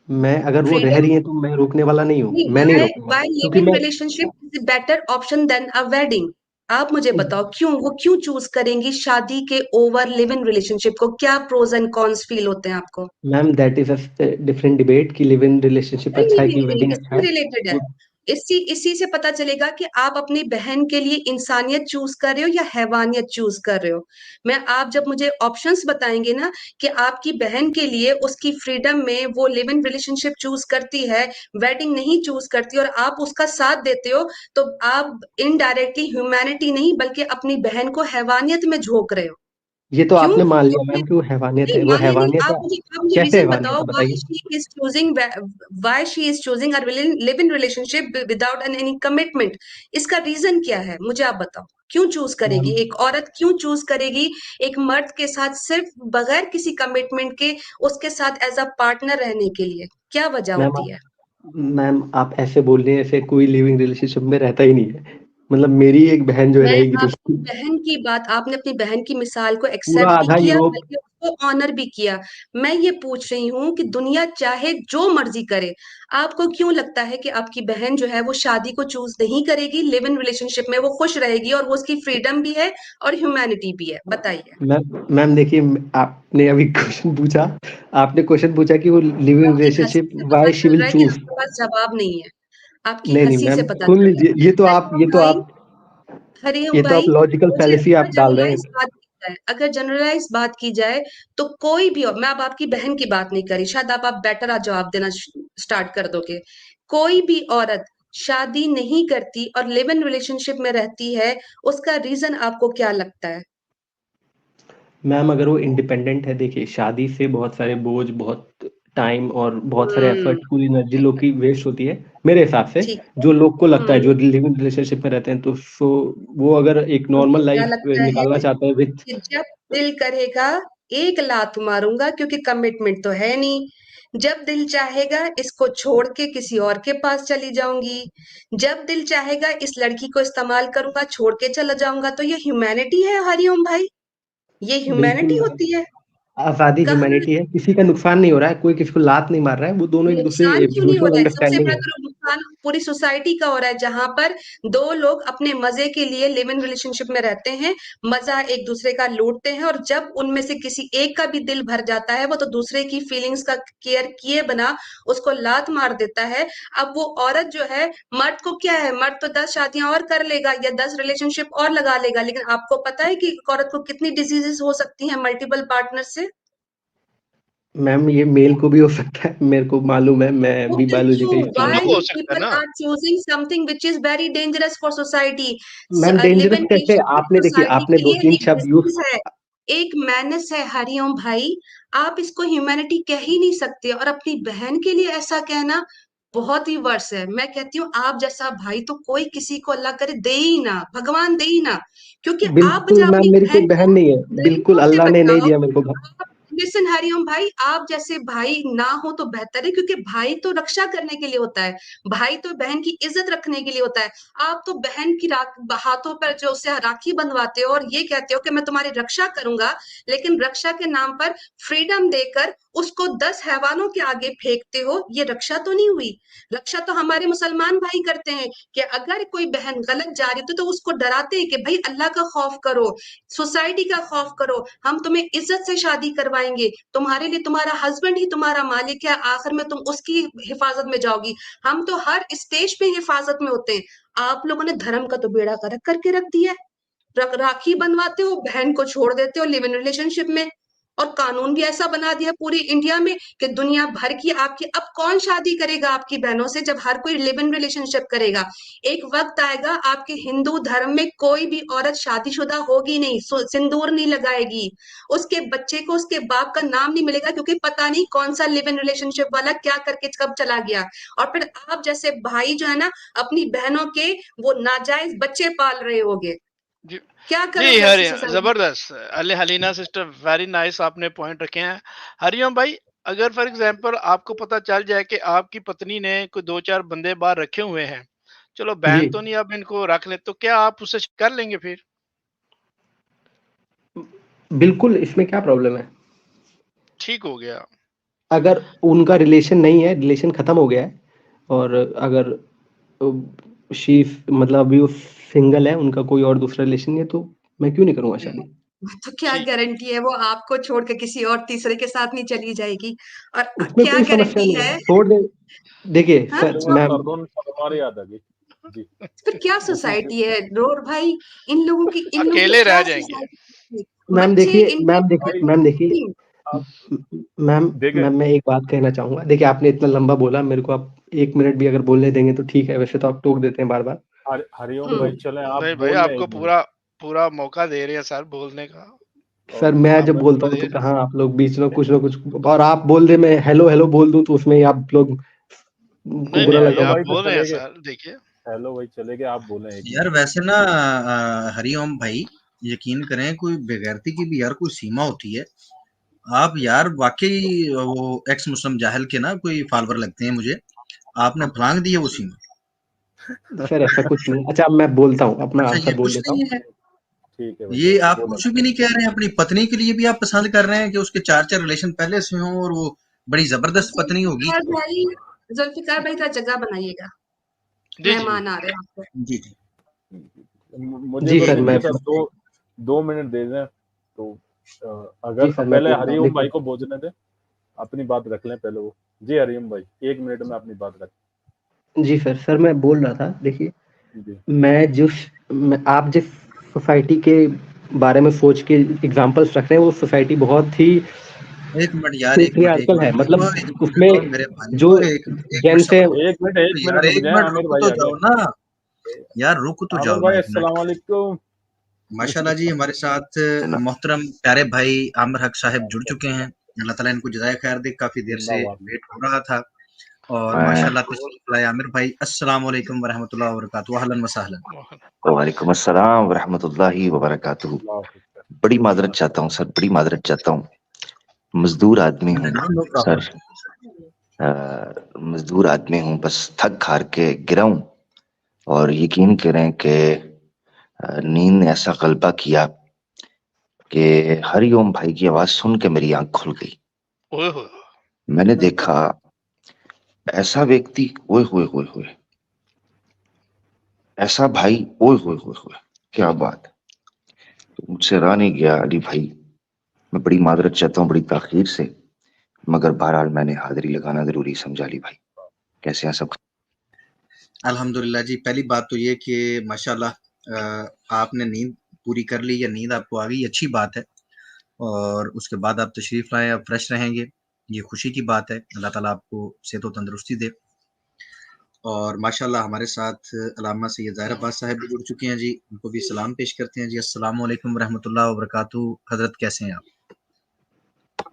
Speaker 2: मैं, अगर वो रह
Speaker 5: फ्रीडम,
Speaker 2: रही हैं तो मैं रोकने वाला नहीं हूँ,
Speaker 5: नहीं,
Speaker 2: मैं नहीं
Speaker 5: व्हाई
Speaker 2: रोकूँगा
Speaker 5: व्हाई लिव
Speaker 2: क्योंकि
Speaker 5: इन
Speaker 2: मैं,
Speaker 5: relationship is a better option than a wedding? आप मुझे बताओ क्यों, वो क्यों चूज़ करेंगी शादी के ओवर लिव इन रिलेशनशिप को? क्या प्रोस एंड कॉन्स फील होते हैं आपको?
Speaker 2: Ma'am that is a different debate कि लिव इन रिलेशनशिप
Speaker 5: नहीं,
Speaker 2: अच्छा
Speaker 5: नहीं,
Speaker 2: है
Speaker 5: नहीं,
Speaker 2: कि
Speaker 5: नहीं, नहीं,
Speaker 2: वेडिंग अच्छा
Speaker 5: इससे
Speaker 2: है।
Speaker 5: रिलेटेड है।
Speaker 2: वो
Speaker 5: इसी से पता चलेगा कि आप अपनी बहन के लिए इंसानियत चूज़ कर रहे हो या हैवानियत चूज़ कर रहे हो। आप जब मुझे ऑप्शंस बताएँगे ना कि आपकी बहन के लिए उसकी फ्रीडम में वो लिव इन रिलेशनशिप चूज़ करती है, वेडिंग नहीं चूज़ करती, और आप उसका साथ देते हो, तो आप इनडायरेक्टली ह्यूमैनिटी नहीं बल्कि अपनी बहन को हैवानियत में झोंक रहे हो।
Speaker 2: ये तो
Speaker 5: क्यों?
Speaker 2: आपने मान लिया
Speaker 5: क्योंकि
Speaker 2: मैम कि वो हैवानियत
Speaker 5: नहीं
Speaker 2: है, वो
Speaker 5: माने नहीं,
Speaker 2: हैवानियत है।
Speaker 5: आप मुझे
Speaker 2: कैसे
Speaker 5: रीजन
Speaker 2: हैवानियत
Speaker 5: बताओ
Speaker 2: है बताइए?
Speaker 5: Why she is choosing a live in relationship without any commitment? इसका रीजन क्या है, मुझे आप बताओ। क्यों चूज करेगी
Speaker 2: मैम
Speaker 5: एक औरत, क्यों चूज करेगी एक मर्द के साथ सिर्फ बगैर किसी कमिटमेंट के उसके साथ एज अ पार्टनर रहने के लिए? क्या वजह
Speaker 2: मैम
Speaker 5: होती
Speaker 2: आप
Speaker 5: है?
Speaker 2: मैम आप ऐसे बोल रही हैं, ऐसे कोई लिविंग रिलेशनशिप में रहता ही नहीं है। मतलब मेरी एक बहन जो है
Speaker 5: मैं
Speaker 2: रहेगी तो
Speaker 5: आपकी
Speaker 2: उसकी
Speaker 5: बहन की बात, आपने अपनी बहन की मिसाल को
Speaker 2: पूरा
Speaker 5: एक्सेप्ट भी
Speaker 2: आधा
Speaker 5: किया,
Speaker 2: यूरोप,
Speaker 5: बल्कि उसको ऑनर भी किया। मैं ये पूछ रही हूँ कि दुनिया चाहे जो मर्जी करे, आपको क्यों लगता है कि आपकी बहन जो है वो शादी को चूज नहीं करेगी, लिव इन रिलेशनशिप में वो खुश रहेगी और वो उसकी फ्रीडम भी है और ह्यूमैनिटी भी है? बताइए।
Speaker 2: मैम देखिए, आपने अभी क्वेश्चन पूछा, आपने क्वेश्चन पूछा कि वो लिविंग
Speaker 5: आपकी हंसी
Speaker 2: रिलेशनशिप
Speaker 5: से पता
Speaker 2: व्हाई शी
Speaker 5: चल
Speaker 2: विल
Speaker 5: रहा है कि
Speaker 2: चूज।
Speaker 5: आपके पास जवाब नहीं है। आपकी
Speaker 2: नहीं नहीं
Speaker 5: हंसी से
Speaker 2: मैम,
Speaker 5: पता
Speaker 2: सुन
Speaker 5: चल रहा
Speaker 2: लीजिए,
Speaker 5: है। हरिओम भाई,
Speaker 2: ये तो आप
Speaker 5: हरिओम भाई,
Speaker 2: लॉजिकल
Speaker 5: मुझे
Speaker 2: फैलेसी
Speaker 5: अगर
Speaker 2: आप डाल रहे
Speaker 5: जनरलाइज
Speaker 2: हैं।
Speaker 5: बात की जाए, तो कोई भी, और मैं अब आपकी बहन की बात नहीं करी, शायद आप बेटर आज जवाब देना स्टार्ट कर दोगे। कोई भी औरत शादी नहीं करती और लिव इन रिलेशनशिप में रहती है, उसका रीजन आपको क्या लगता है?
Speaker 2: मैम अगर वो इंडिपेंडेंट है, देखिए शादी से बहुत सारे बोझ, बहुत टाइम और बहुत सारे
Speaker 5: हम्म।
Speaker 2: एफर्ट, पूरी एनर्जी
Speaker 5: ठीक
Speaker 2: लोग
Speaker 5: है।
Speaker 2: की वेस्ट होती है मेरे हिसाब से।
Speaker 5: ठीक है।
Speaker 2: जो लोग को लगता है,
Speaker 5: हम्म।
Speaker 2: जो लिविंग रिलेशनशिप में रहते हैं, तो सो वो अगर एक
Speaker 5: मुझे
Speaker 2: नॉर्मल
Speaker 5: क्या
Speaker 2: लाइफ
Speaker 5: लगता है
Speaker 2: निकालना चाहते हैं विथ,
Speaker 5: कि जब दिल करेगा एक लात मारूंगा, क्योंकि कमिटमेंट तो है नहीं। जब दिल चाहेगा इसको छोड़ के किसी और के पास चली जाऊंगी। जब दिल चाहेगा इस लड़की को इस्तेमाल करूंगा, छोड़ के चला जाऊंगा। तो ये ह्यूमैनिटी है हरिओम भाई? ये ह्यूमैनिटी
Speaker 2: बिल्कुल
Speaker 5: होती है?
Speaker 2: आजादी
Speaker 5: कहाँ
Speaker 2: ह्यूमैनिटी है, किसी का नुकसान नहीं हो रहा है, कोई किसी को लात नहीं मार रहा है, वो दोनों एक दूसरे
Speaker 5: नुकसान क्यों नहीं हो
Speaker 2: म्यूचुअल
Speaker 5: रहा है? सबसे
Speaker 2: अंडरस्टैंडिंग
Speaker 5: बड़ा
Speaker 2: है।
Speaker 5: तो नुकसान पूरी सोसाइटी का हो रहा है, जहां पर दो लोग अपने मजे के लिए लिव इन रिलेशनशिप में रहते हैं, मजा एक दूसरे का लूटते हैं, और जब उनमें से किसी एक का भी दिल भर जाता है, वो तो दूसरे की फीलिंग्स का केयर किए बिना उसको लात मार देता है। अब वो औरत जो है, मर्द को क्या है, मर्द तो 10 शादियां और कर लेगा या 10 रिलेशनशिप और लगा लेगा, लेकिन आपको पता है कि एक औरत को कितनी डिजीजेस हो सकती हैं मल्टीपल पार्टनर से?
Speaker 2: मैम ये मेल को भी हो सकता है, मेरे को मालूम है, मैं
Speaker 5: वो
Speaker 2: भी
Speaker 5: फिर
Speaker 2: बायोलॉजी
Speaker 5: क्यों?
Speaker 2: का
Speaker 3: दोनों
Speaker 2: स्टूडेंट
Speaker 5: Why
Speaker 3: को
Speaker 2: हूँ।
Speaker 3: हो
Speaker 5: you
Speaker 3: सकता है
Speaker 5: people
Speaker 3: ना।
Speaker 5: are choosing something which is very dangerous for society?
Speaker 2: Ma'am
Speaker 5: live
Speaker 2: dangerous
Speaker 5: in
Speaker 2: कैसे?
Speaker 5: रिलेशनशिप
Speaker 2: आपने देखिए,
Speaker 5: सोसाइटी
Speaker 2: आपने
Speaker 5: के
Speaker 2: दो
Speaker 5: लिए
Speaker 2: तीन
Speaker 5: एक
Speaker 2: शब्द यूज,
Speaker 5: डिजीज है, एक मैनस है। हरिओम भाई, आप इसको ह्यूमैनिटी कह ही नहीं सकते, और अपनी बहन के लिए ऐसा कहना बहुत ही वर्ष है। मैं कहती हूँ, आप जैसा भाई तो कोई किसी को अल्लाह करे दे ही ना, भगवान दे ही ना, क्योंकि आप
Speaker 2: बिल्कुल
Speaker 5: बजाओ अपनी
Speaker 2: मैम, मेरी कोई
Speaker 5: बहन
Speaker 2: बहन
Speaker 5: को,
Speaker 2: नहीं है, बिल्कुल
Speaker 5: गरीबों से
Speaker 2: अल्लाह ने नहीं
Speaker 5: बचाओ।
Speaker 2: दिया मेरे को।
Speaker 5: आप लिसन हरिओम भाई, आप जैसे भाई ना हो तो बेहतर है, क्योंकि भाई तो रक्षा करने के लिए होता है, भाई तो बहन की इज्जत रखने के लिए होता है। आप तो बहन की हाथों पर जो उसे राखी बंधवाते हो और ये कहते हो कि मैं तुम्हारी रक्षा करूंगा, लेकिन रक्षा के नाम पर फ्रीडम देकर उसको 10 हैवानों के आगे फेंकते हो, ये रक्षा तो नहीं हुई। रक्षा तो हमारे मुसलमान भाई करते हैं कि अगर कोई बहन गलत जा रही तो उसको डराते हैं कि भाई अल्लाह का खौफ करो, सोसाइटी का खौफ करो, हम तुम्हें इज्जत से शादी करवाएंगे, तुम्हारे लिए तुम्हारा हस्बैंड ही तुम्हारा मालिक है, आखिर में तुम उसकी हिफाजत में जाओगी। हम तो हर स्टेज पे हिफाजत में होते हैं। आप लोगों ने धर्म का तो बेड़ा गर्क करके रख दिया है। राखी बंधवाते हो, बहन को छोड़ देते हो लिव इन रिलेशनशिप में, और कानून भी ऐसा बना दिया पूरी इंडिया में कि दुनिया भर की आपकी, अब कौन शादी करेगा आपकी बहनों से जब हर कोई लिव इन रिलेशनशिप करेगा? एक वक्त आएगा आपके हिंदू धर्म में कोई भी औरत शादीशुदा होगी नहीं, सिंदूर नहीं लगाएगी, उसके बच्चे को उसके बाप का नाम नहीं मिलेगा, क्योंकि पता नहीं कौन सा लिव इन रिलेशनशिप वाला क्या करके कब चला गया। और फिर आप जैसे भाई जो है ना, अपनी बहनों के वो नाजायज बच्चे पाल रहे होगे,
Speaker 3: जी
Speaker 5: क्या
Speaker 3: जी,
Speaker 5: करोगे ऐसी सोसाइटी?
Speaker 3: जबरदस्त। अले हलीना सिस्टर, वेरी नाइस, आपने पॉइंट रखे हैं। हरिओम भाई, अगर फॉर एग्जांपल आपको पता चल जाए कि आपकी पत्नी ने कोई 2-4 बंदे बाहर रखे हुए हैं, चलो
Speaker 2: जी,
Speaker 3: बहन तो नहीं, अब इनको रख ले, तो क्या आप उससे कर लेंगे फिर?
Speaker 2: बिल्कुल, इसमें क्या प्रॉब्लम है?
Speaker 3: ठीक हो गया।
Speaker 2: अगर उनका रिलेशन नहीं है, रिलेशन खत्म हो गया है, और अगर शी मतलब अभी वो सिंगल है, उनका कोई और दूसरा रिलेशन नहीं है, तो मैं क्यों नहीं करूंगा शादी?
Speaker 5: तो क्या
Speaker 3: ठीक।
Speaker 5: गारंटी है वो आपको छोड़ के किसी और तीसरे के साथ नहीं चली जाएगी? और
Speaker 2: उसमें
Speaker 5: क्या
Speaker 2: कोई समस्या
Speaker 5: गारंटी
Speaker 2: नहीं
Speaker 5: है?
Speaker 2: है, छोड़ दे। देखिए
Speaker 5: हाँ,
Speaker 2: सर,
Speaker 4: मुझे वो
Speaker 2: मैम,
Speaker 4: सरदोन हमारी याद आ गई जी।
Speaker 5: फिर क्या सोसाइटी है रोर भाई? इन लोगों की
Speaker 3: अकेले रह
Speaker 5: क्या
Speaker 3: जाएंगे।
Speaker 5: सोसाइटी?
Speaker 2: मैम
Speaker 5: बच्चे
Speaker 2: देखिए,
Speaker 5: इनके
Speaker 4: भाई
Speaker 2: मैम देखिए,
Speaker 4: आप
Speaker 2: मैम
Speaker 4: देखे
Speaker 2: मैम मैं एक बात कहना चाहूंगा। देखिए, आपने इतना लंबा बोला, मेरे को आप 1 मिनट भी अगर बोलने देंगे तो ठीक है, वैसे तो आप टोक देते हैं बार बार।
Speaker 4: हरिओम
Speaker 2: तो
Speaker 4: भाई,
Speaker 5: हम्म,
Speaker 4: चले आप
Speaker 3: नहीं भाई,
Speaker 4: बोल लें
Speaker 3: आपको
Speaker 4: 1 मिनट।
Speaker 3: पूरा पूरा मौका दे रहे हैं सर बोलने का।
Speaker 2: सर,
Speaker 4: ओके,
Speaker 2: मैं
Speaker 4: आप
Speaker 2: जब बोलता हूँ तो
Speaker 3: बताइए।
Speaker 2: कहाँ आप लोग बीच में कुछ ना कुछ, और आप बोल दे, मैं हेलो हेलो बोल दूं तो उसमें ही आप लोग को
Speaker 3: नहीं
Speaker 2: बुरा
Speaker 3: नहीं नहीं,
Speaker 2: लगता
Speaker 4: हेलो
Speaker 2: है।
Speaker 3: आप
Speaker 4: भाई तो
Speaker 3: बोल रहे हैं
Speaker 4: चलेगे,
Speaker 3: सर, देखिए।
Speaker 4: हेलो भाई चलेगे, आप बोलें 1 मिनट।
Speaker 1: यार वैसे ना हरिओम भाई, यकीन करें, कोई बेगैरती की भी यार कोई सीमा होती है। आप यार वाकई वो एक्स मुस्लिम जाहिल के ना कोई फॉलोअर लगते हैं मुझे। आपने फलांग दी है वो सीमा।
Speaker 2: सर ऐसा कुछ नहीं। अच्छा, अब मैं बोलता हूँ, अपना
Speaker 1: अच्छा, ये
Speaker 2: आंसर बोल
Speaker 1: कुछ
Speaker 2: देता हूँ।
Speaker 1: नहीं है।
Speaker 4: ठीक है भाई,
Speaker 1: ये आप
Speaker 4: बोले।
Speaker 1: कुछ भी नहीं कह रहे हैं, अपनी पत्नी के लिए भी आप पसंद कर रहे हैं कि उसके 4-4 रिलेशन पहले से हों और वो बड़ी जबरदस्त पत्नी होगी।
Speaker 5: जुल्फिकार भाई थोड़ा जगह बनाइएगा,
Speaker 3: जी जी।
Speaker 5: मेहमान आ रहे हैं आपके।
Speaker 1: जी जी।
Speaker 4: मुझे
Speaker 2: जी
Speaker 4: बस
Speaker 2: सर,
Speaker 4: इनके
Speaker 2: मैं
Speaker 4: साथ 2 मिनट दे दें तो
Speaker 2: जी
Speaker 4: अगर
Speaker 2: सर, मैं
Speaker 4: पहले
Speaker 2: बोल रहा हूँ।
Speaker 4: हरिओम भाई
Speaker 2: देखिए,
Speaker 4: को बोलने दें, अपनी बात रख लें पहले वो। जी हरिओम भाई, 1 मिनट में अपनी बात रख।
Speaker 2: जी सर, मैं बोल रहा था। देखिए,
Speaker 4: जी
Speaker 2: आप जिस सोसाइटी के बारे में सोच के एग्जांपल्स रख रहे हैं, वो सोसाइटी बहुत ही
Speaker 1: एक मिनट यार, एक
Speaker 2: पेट्रियार्कल है।
Speaker 1: मिनट
Speaker 2: मतलब
Speaker 1: रुको, एक मिनट
Speaker 2: उसमें
Speaker 1: रुको मेरे भाई
Speaker 2: जो
Speaker 1: को, एक मिनट
Speaker 2: जेंट्स है,
Speaker 1: सब्र करो।
Speaker 4: एक मिनट
Speaker 1: यार
Speaker 4: रुक
Speaker 1: एक
Speaker 4: जाए
Speaker 1: मिनट
Speaker 4: आमिर
Speaker 1: रुक
Speaker 4: भाई,
Speaker 1: तो
Speaker 4: अगर
Speaker 1: जाओ ना। यार रुक तो
Speaker 4: आमिर
Speaker 1: जाओ ना
Speaker 4: भाई,
Speaker 1: 1 मिनट।
Speaker 4: अस्सलाम वालेकुम।
Speaker 1: माशाल्लाह जी, हमारे साथ मोहतरम प्यारे भाई आमिर हक साहब जुड़ चुके हैं। अल्लाह ताला इनको जज़ाए खैर दे, काफ़ी देर से
Speaker 4: जिंदाबाद।
Speaker 1: वेट हो रहा था। और माशाल्लाह तशरीफ लाए आमिर भाई। अस्सलाम वालेकुम व रहमतुल्लाहि व बरकातुहू। अहलन व सहलन।
Speaker 6: वालेकुम अस्सलाम वरहमतुल्लाहि वबरकातुहू।
Speaker 4: अल्लाह हाफिज़।
Speaker 6: बड़ी माजरत चाहता हूँ सर, बड़ी माजरत चाहता हूँ। मजदूर आदमी हूँ
Speaker 1: नो
Speaker 6: सर,
Speaker 1: प्रॉब्लम।
Speaker 6: मजदूर आदमी हूँ, बस थक हार के गिरा हूँ। और यकीन करें कि नींद ने ऐसा गलबा किया कि हरिओम भाई की आवाज सुन के मेरी आंख खुल गई।
Speaker 3: ओए होए,
Speaker 6: मैंने देखा ऐसा व्यक्ति, ओए होए होए होए, ऐसा भाई, ओए होए होए होए, क्या बात है। तो मुझसे रहा नहीं गया अली भाई, मैं बड़ी माजरत चाहता हूँ बड़ी ताखीर से, मगर बहरहाल मैंने हाजिरी लगाना जरूरी समझा। अली भाई कैसे हैं सब?
Speaker 1: अल्हम्दुलिल्लाह जी। पहली बात तो ये कि माशाल्लाह आपने नींद पूरी कर ली या नींद आपको आ गई, अच्छी बात है। और उसके बाद आप तशरीफ़ लाए, आप फ्रेश रहेंगे, ये खुशी की बात है। अल्लाह ताला आपको सेहत व तंदुरुस्ती दे। और माशाल्लाह हमारे साथ अल्लामा सैयद ज़ाहिर अब्बास साहब भी जुड़ चुके हैं जी, उनको भी सलाम पेश करते हैं जी। अस्सलामु अलैकुम वरहमतुल्लाहि व बरकातुहू। हज़रत कैसे हैं आप?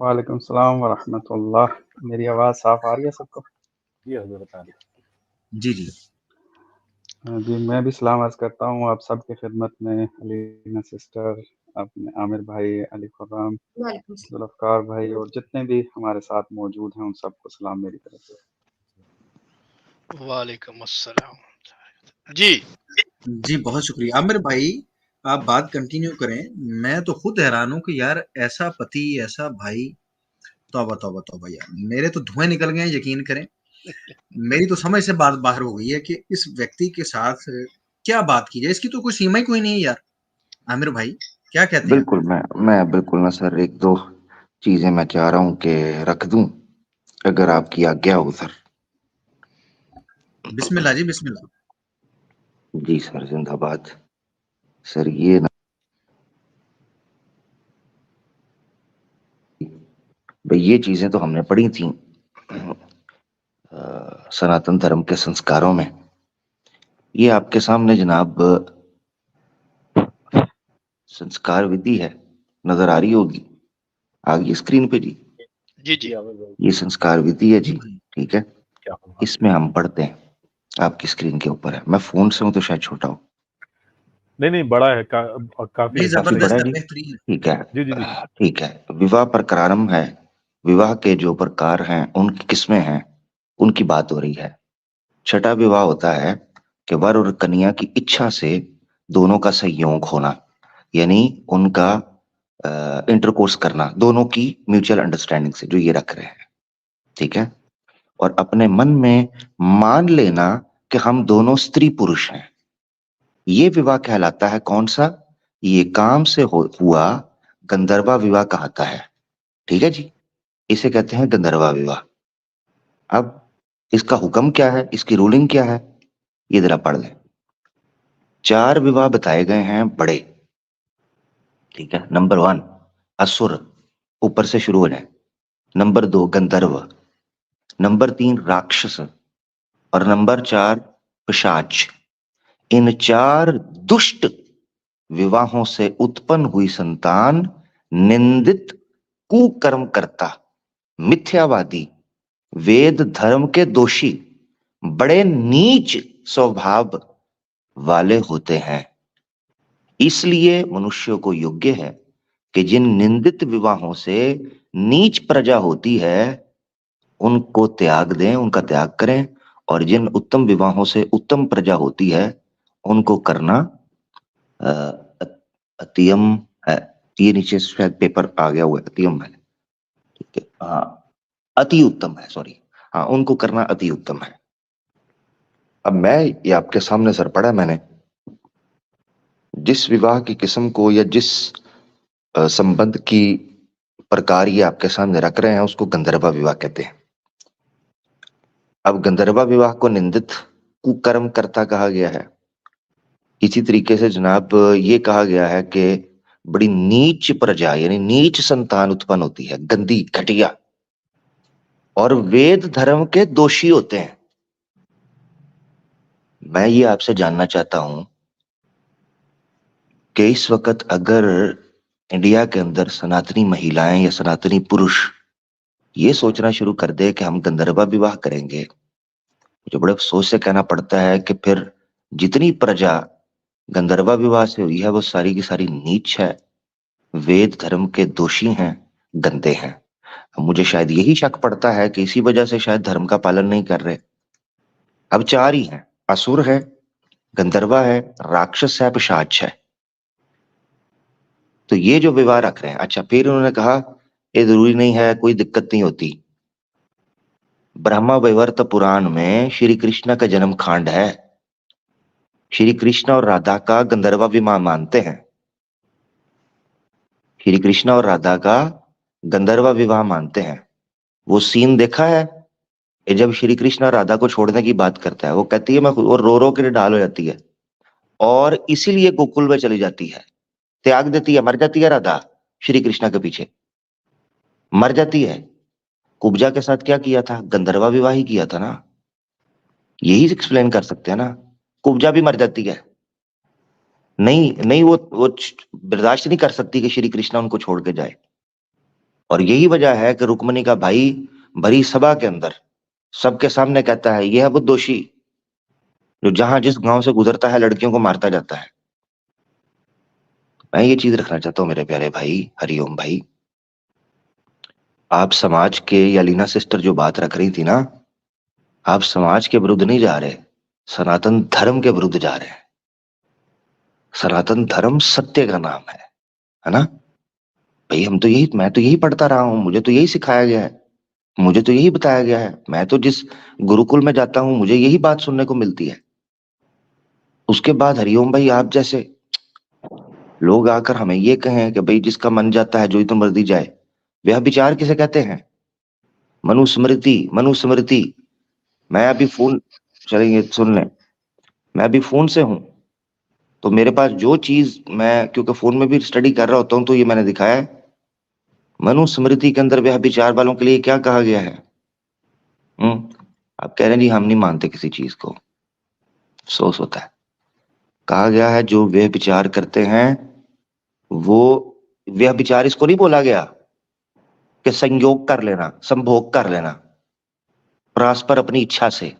Speaker 7: वालेकुम सलाम व रहमतुल्लाह। मेरी आवाज़ साफ आ रही है सबको?
Speaker 4: जी हजरत आली।
Speaker 1: जी, जी।
Speaker 7: जी, मैं भी सलाम अर्ज़ करता हूँ आप सबकी खिदमत में, अलीना सिस्टर, अपने आमिर भाई, अली खुर्रम,
Speaker 5: वालेकुम सलाम।
Speaker 7: जुल्फ़कार भाई और जितने भी हमारे साथ मौजूद हैं, उन सबको सलाम मेरी तरफ से।
Speaker 3: वालेकुम अस्सलाम। जी।
Speaker 1: जी, बहुत शुक्रिया। आमिर भाई, आप बात कंटिन्यू करें। मैं तो खुद हैरान हूँ कि यार ऐसा पति, ऐसा भाई, तौबा, तौबा, तौबा यार! मेरे तो धुएँ निकल गए हैं, यकीन करें। मेरी तो समझ से बात बाहर हो गई है कि इस व्यक्ति के साथ क्या बात की जाए? इसकी तो कोई सीमा ही कोई नहीं है यार। आमिर भाई, क्या कहते हैं आप?
Speaker 6: बिल्कुल, मैं बिल्कुल ना सर, एक दो चीजें मैं चाह रहा हूँ कि रख दूं, अगर आपकी आज्ञा हो सर।
Speaker 1: बिस्मिल्लाह जी, बिस्मिल्लाह।
Speaker 6: जी सर, जिंदाबाद। सर ये ना भाई, ये चीजें तो हमने पढ़ी थी सनातन धर्म के संस्कारों में। ये आपके सामने जनाब संस्कार विधि है, नजर आ रही होगी, आ गई स्क्रीन पे जी।
Speaker 3: जी,
Speaker 4: जी
Speaker 3: जी।
Speaker 4: आमिर भाई,
Speaker 6: ये संस्कार विधि है
Speaker 1: जी
Speaker 6: जी,
Speaker 1: भाई।
Speaker 6: ठीक है।
Speaker 4: क्या फरमा रहे
Speaker 6: इसमें हम पढ़ते हैं, आपकी स्क्रीन के ऊपर है। मैं फोन से हूं तो शायद छोटा हो,
Speaker 4: नहीं नहीं, बड़ा है काफी
Speaker 1: नहीं,
Speaker 4: है,
Speaker 6: काफी
Speaker 4: जितने
Speaker 6: बड़ा
Speaker 1: ज़बरदस्त
Speaker 6: है
Speaker 1: है,
Speaker 6: जी,
Speaker 1: बेहतरीन है।
Speaker 6: ठीक है।
Speaker 4: जी जी जी।
Speaker 6: ठीक है, विवाह पर प्रारंभ है। विवाह के जो प्रकार हैं, उनकी किस्में हैं, उनकी बात हो रही है। छठा विवाह होता है कि वर और कन्या की इच्छा से दोनों का संयोग होना, यानी उनका इंटरकोर्स करना, दोनों की म्यूचुअल अंडरस्टैंडिंग से, जो ये रख रहे हैं, ठीक है। और अपने मन में मान लेना कि हम दोनों स्त्री पुरुष हैं, ये विवाह कहलाता है। कौन सा? ये काम से हुआ गंधर्वा विवाह कहता है, ठीक है जी। इसे कहते हैं गंधर्वा विवाह। अब इसका हुक्म क्या है, इसकी रूलिंग क्या है, ये जरा पढ़ लें। 4 विवाह बताए गए हैं बड़े, ठीक है। नंबर 1 असुर, ऊपर से शुरू हो जाए। नंबर 2 गंधर्व, नंबर 3 राक्षस, और नंबर 4 पिशाच। इन 4 दुष्ट विवाहों से उत्पन्न हुई संतान निंदित, कुकर्म करता, मिथ्यावादी, वेद धर्म के दोषी, बड़े नीच स्वभाव वाले होते हैं। इसलिए मनुष्य को योग्य है कि जिन निंदित विवाहों से नीच प्रजा होती है उनको त्याग दें, उनका त्याग करें, और जिन उत्तम विवाहों से उत्तम प्रजा होती है उनको करना अ, अतियम है। ये नीचे शायद पेपर आ गया हुआ है, अतियम है, ठीक है। हाँ, अति उत्तम है, सॉरी। हाँ, उनको करना अति उत्तम है। अब मैं ये आपके सामने सर पढ़ा मैंने, जिस विवाह की किस्म को या जिस संबंध की प्रकार ये आपके सामने रख रहे हैं उसको गंधर्वा विवाह कहते हैं। अब गंधर्वा विवाह को निंदित, कुकर्म करता कहा गया है। इसी तरीके से जनाब ये कहा गया है कि बड़ी नीच प्रजा यानी नीच संतान उत्पन्न होती है, गंदी, घटिया, और वेद धर्म के दोषी होते हैं। मैं ये आपसे जानना चाहता हूं कि इस वक्त अगर इंडिया के अंदर सनातनी महिलाएं या सनातनी पुरुष ये सोचना शुरू कर दे कि हम गंधर्वा विवाह करेंगे, जो बड़े अफसोस से कहना पड़ता है कि फिर जितनी प्रजा गंधर्वा विवाह से हुई है वो सारी की सारी नीच है, वेद धर्म के दोषी हैं, गंदे हैं। मुझे शायद यही शक पड़ता है कि इसी वजह से शायद धर्म का पालन नहीं कर रहे। अब 4 ही हैं, असुर है, गंधर्वा है, राक्षस है, पिशाच है। तो ये जो विवाह रख रहे हैं, अच्छा फिर उन्होंने कहा ये जरूरी नहीं है, कोई दिक्कत नहीं होती। ब्रह्मा वैवर्त पुराण में श्री कृष्ण का जन्म कांड है। श्री कृष्ण और राधा का गंधर्व विवाह मानते हैं। श्री कृष्ण और राधा का गंधर्व विवाह मानते हैं। वो सीन देखा है ये जब श्री कृष्ण राधा को छोड़ने की बात करता है, वो कहती है मैं, और रो रो के ढाल हो जाती है और इसीलिए गोकुल में चली जाती है, त्याग देती है, मर जाती है राधा श्री कृष्ण के पीछे, मर जाती है। कुब्जा के साथ क्या किया था? गंधर्वा विवाह ही किया था ना। यही एक्सप्लेन कर सकते हैं ना। कुब्जा भी मर जाती है, नहीं नहीं, वो बर्दाश्त नहीं कर सकती कि श्री कृष्ण उनको छोड़ के जाए। और यही वजह है कि रुक्मणी का भाई भरी सभा के अंदर सबके सामने कहता है यह है वो दोषी जो जहां जिस गांव से गुजरता है लड़कियों को मारता जाता है। मैं ये चीज रखना चाहता हूं मेरे प्यारे भाई, हरिओम भाई। आप समाज के, या लीना सिस्टर जो बात रख रही थी ना, आप समाज के विरुद्ध नहीं जा रहे, सनातन धर्म के विरुद्ध जा रहे हैं। सनातन धर्म सत्य का नाम है ना भाई। हम तो यही, मैं तो यही पढ़ता रहा हूं, मुझे तो यही सिखाया गया है, मुझे तो यही बताया गया है। मैं तो जिस गुरुकुल में जाता हूं मुझे यही बात सुनने को मिलती है। उसके बाद हरिओम भाई आप जैसे लोग आकर हमें ये कहें कि भाई जिसका मन जाता है जो ही तो मर्जी जाए, वह विचार किसे कहते हैं? मनुस्मृति, मनुस्मृति। मैं अभी फोन, चलेंगे सुन लें, मैं अभी फोन से हूं तो मेरे पास जो चीज, मैं क्योंकि फोन में भी स्टडी कर रहा होता हूं, तो ये मैंने दिखाया है मनुस्मृति के अंदर वह विचार वालों के लिए क्या कहा गया है। आप कह रहे हैं जी हम नहीं मानते किसी चीज को, अफसोस होता है। कहा गया है जो वे विचार करते हैं वो, वह विचार, इसको नहीं बोला गया कि संयोग कर लेना, संभोग कर लेना परस्पर अपनी इच्छा से,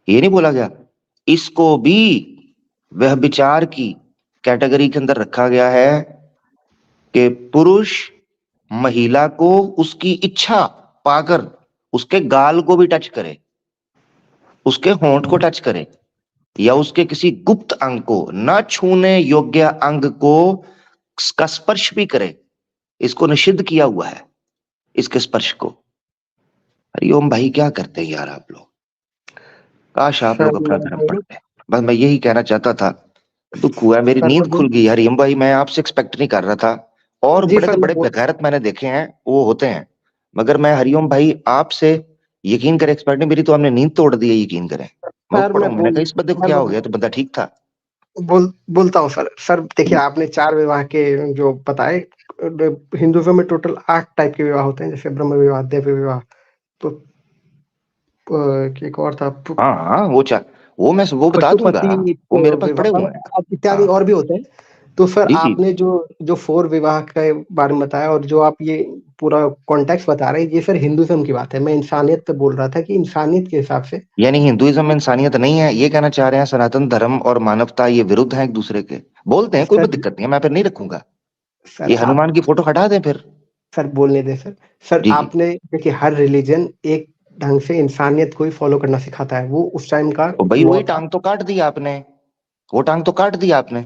Speaker 6: ये नहीं बोला गया। इसको भी वह विचार की कैटेगरी के अंदर रखा गया है कि पुरुष महिला को उसकी इच्छा पाकर उसके गाल को भी टच करे, उसके होंठ को टच करे, या उसके किसी गुप्त अंग को, न छूने योग्य अंग को का स्पर्श भी करे, इसको निषिद्ध किया हुआ है, इसके स्पर्श को। हरिओम भाई क्या करते हैं यार आप लोग, काश आप लोग अपना धर्म पढ़ते। बस मैं यही कहना चाहता था। दुख हुआ, मेरी नींद खुल गई हरिओम भाई, मैं आपसे एक्सपेक्ट नहीं कर रहा था। और बड़े तो बड़े बेगैरत मैंने देखे हैं, वो होते हैं, मगर मैं हरिओम भाई आपसे यकीन करें एक्सपर्ट नहीं, मेरी तो हमने नींद तोड़ दी है, यकीन करें। मैंने कहा इस बंदे को क्या हो गया, तो बंदा ठीक था।
Speaker 2: बोलता हूँ सर देखिए आपने 4 विवाह के जो बताए, हिंदुइज्म में टोटल 8 टाइप के विवाह होते हैं, जैसे ब्रह्म विवाह, देव विवाह, तो एक और था,
Speaker 6: हाँ वो मैं वो बता दूंगा, वो मेरे पास पड़े हुए हैं
Speaker 2: इत्यादि और भी होते हैं। तो सर आपने जो 4 विवाह के बारे में बताया और जो आप ये पूरा कॉन्टेक्स्ट बता रहे हैं, ये सर हिंदुइज्म की बात है। मैं इंसानियत पे बोल रहा था कि इंसानियत के हिसाब से,
Speaker 6: यानी हिंदुइज्म में इंसानियत नहीं है, ये कहना चाह रहे हैं? सनातन धर्म और मानवता ये विरुद्ध है एक दूसरे के, बोलते हैं, कोई दिक्कत नहीं है, मैं फिर नहीं रखूंगा। ये हनुमान की फोटो हटा दें फिर।
Speaker 2: सर बोलने दे सर आपने देखिए हर रिलीजन एक ढंग से इंसानियत को ही फॉलो करना सिखाता है। वो उस टाइम का
Speaker 6: भाई वही टांग तो काट दी आपने, वो टांग तो काट दी आपने।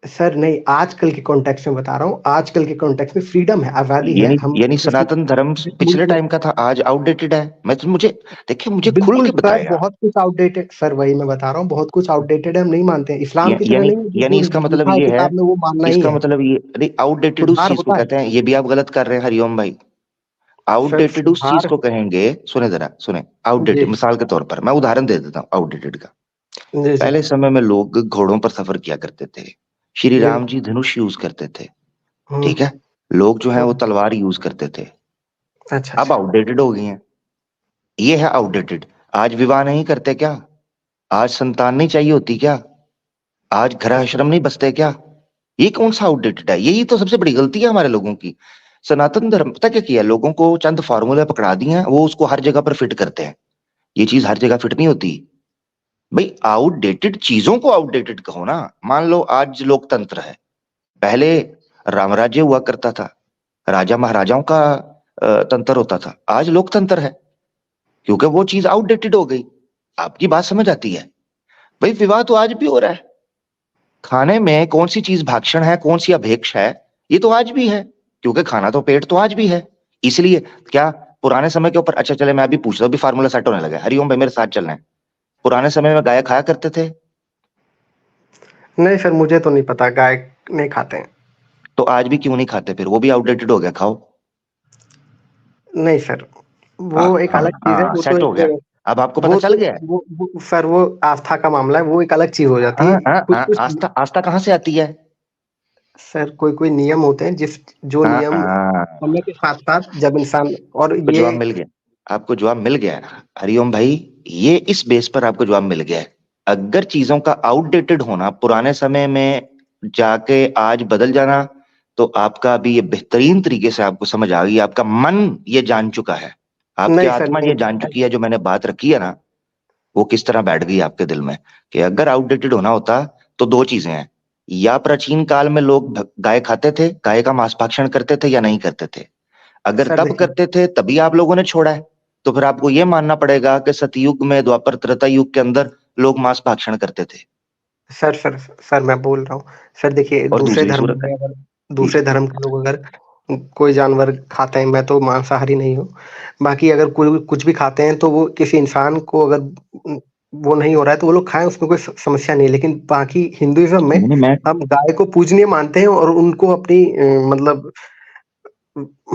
Speaker 2: सर नहीं, आजकल के कॉन्टेक्स्ट में बता रहा हूँ, आजकल के कॉन्टेक्स्ट में फ्रीडम है, आजादी है।
Speaker 6: यानी सनातन धर्म पिछले टाइम का था, आज आउटडेटेड है। मैं तो मुझे देखिए, मुझे खुल के बताया,
Speaker 2: बहुत कुछ आउटडेटेड सर, वही मैं बता रहा हूँ, बहुत कुछ आउटडेटेड है, हम नहीं मानते हैं। इस्लाम की तरह नहीं,
Speaker 6: यानी इसका मतलब ये है,
Speaker 2: वो मानना
Speaker 6: इसका मतलब ये आउटडेटेड उस चीज को कहते हैं, ये भी आप गलत कर रहे हैं हरिओम भाई। आउटडेटेड उस चीज को कहेंगे, सुने जरा सुने, आउटडेटेड मिसाल के तौर पर मैं उदाहरण दे देता हूँ आउटडेटेड का। पहले समय में लोग घोड़ों पर सफर किया करते थे, श्री राम जी धनुष यूज करते थे, ठीक है, लोग जो है वो तलवार यूज करते थे।
Speaker 2: अच्छा,
Speaker 6: अब आउटडेटेड हो गई हैं, ये है आउटडेटेड। आज विवाह नहीं करते क्या? आज संतान नहीं चाहिए होती क्या? आज घर आश्रम नहीं बसते क्या? ये कौन सा आउटडेटेड है? यही तो सबसे बड़ी गलती है हमारे लोगों की। सनातन धर्म पता क्या किया, लोगों को चंद फार्मूले पकड़ा दिए हैं, वो उसको हर जगह पर फिट करते हैं। ये चीज हर जगह फिट नहीं होती भाई। आउटडेटेड चीजों को आउटडेटेड कहो ना। मान लो आज लोकतंत्र है, पहले रामराज्य हुआ करता था, राजा महाराजाओं का तंत्र होता था, आज लोकतंत्र है, क्योंकि वो चीज आउटडेटेड हो गई। आपकी बात समझ आती है? भाई विवाह तो आज भी हो रहा है, खाने में कौन सी चीज भाक्षण है, कौन सी अभेक्ष है, ये तो आज भी है, क्योंकि खाना तो पेट तो आज भी है। इसलिए क्या पुराने समय के ऊपर, अच्छा चले मैं अभी पूछता हूँ, अभी फार्मूला सेट होने लगा है। हरिओम भाई मेरे साथ चलना है। पुराने समय में गाय खाया करते थे?
Speaker 2: नहीं सर, मुझे तो नहीं पता, गाय नहीं खाते हैं।
Speaker 6: तो आज भी क्यों नहीं खाते फिर? वो भी आउटडेटेड हो गया, खाओ।
Speaker 2: नहीं सर, वो एक अलग चीज है, वो
Speaker 6: सेट
Speaker 2: तो
Speaker 6: हो गया,
Speaker 2: एक
Speaker 6: अब आपको पता
Speaker 2: वो
Speaker 6: चल
Speaker 2: तो
Speaker 6: गया है।
Speaker 2: वो सर, वो आस्था का मामला है, वो एक अलग चीज हो जाती है। कुछ कुछ
Speaker 6: आस्था, आस्था कहाँ से आती है?
Speaker 2: सर, कोई कोई नियम होते हैं, जो नियम समय के साथ साथ जब इंसान, और
Speaker 6: आपको
Speaker 2: ये
Speaker 6: जवाब मिल गया, आपको जवाब मिल गया है। हरिओम भाई, ये इस बेस पर आपको जवाब मिल गया है। अगर चीजों का आउटडेटेड होना, पुराने समय में जाके आज बदल जाना, तो आपका अभी ये बेहतरीन तरीके से आपको समझ आ गई, आपका मन ये जान चुका है, आपकी
Speaker 2: नहीं सर,
Speaker 6: आत्मा
Speaker 2: नहीं
Speaker 6: ये जान चुकी है, जो मैंने बात रखी है ना, वो किस तरह बैठ गई आपके दिल में, कि अगर आउटडेटेड होना होता तो दो चीजें हैं, या प्राचीन काल में लोग गाय खाते थे, गाय का मांस भक्षण करते थे, या नहीं करते थे। अगर
Speaker 2: सर
Speaker 6: तब
Speaker 2: देखिए
Speaker 6: करते थे तभी आप लोगों ने छोड़ा है, तो फिर आपको यह मानना पड़ेगा कि सतयुग में, द्वापर त्रेता युग के अंदर लोग मांस भक्षण करते थे।
Speaker 2: सर सर सर मैं बोल रहा हूँ सर, देखिए
Speaker 6: और
Speaker 2: दूसरे
Speaker 6: दूसरी
Speaker 2: धर्म
Speaker 6: सूरत है
Speaker 2: में, अगर
Speaker 6: जी,
Speaker 2: दूसरे धर्म के लोग अगर कोई जानवर खाते हैं, मैं तो मांसाहारी नहीं हूँ, बाकी अगर कोई कुछ भी खाते हैं तो वो किसी इंसान को अगर वो नहीं हो रहा है तो वो लोग खाएं, उसमें कोई समस्या नहीं है। लेकिन बाकी हिंदुइज्म में
Speaker 6: नहीं मैं
Speaker 2: हम गाय को पूजनीय मानते हैं, और उनको अपनी मतलब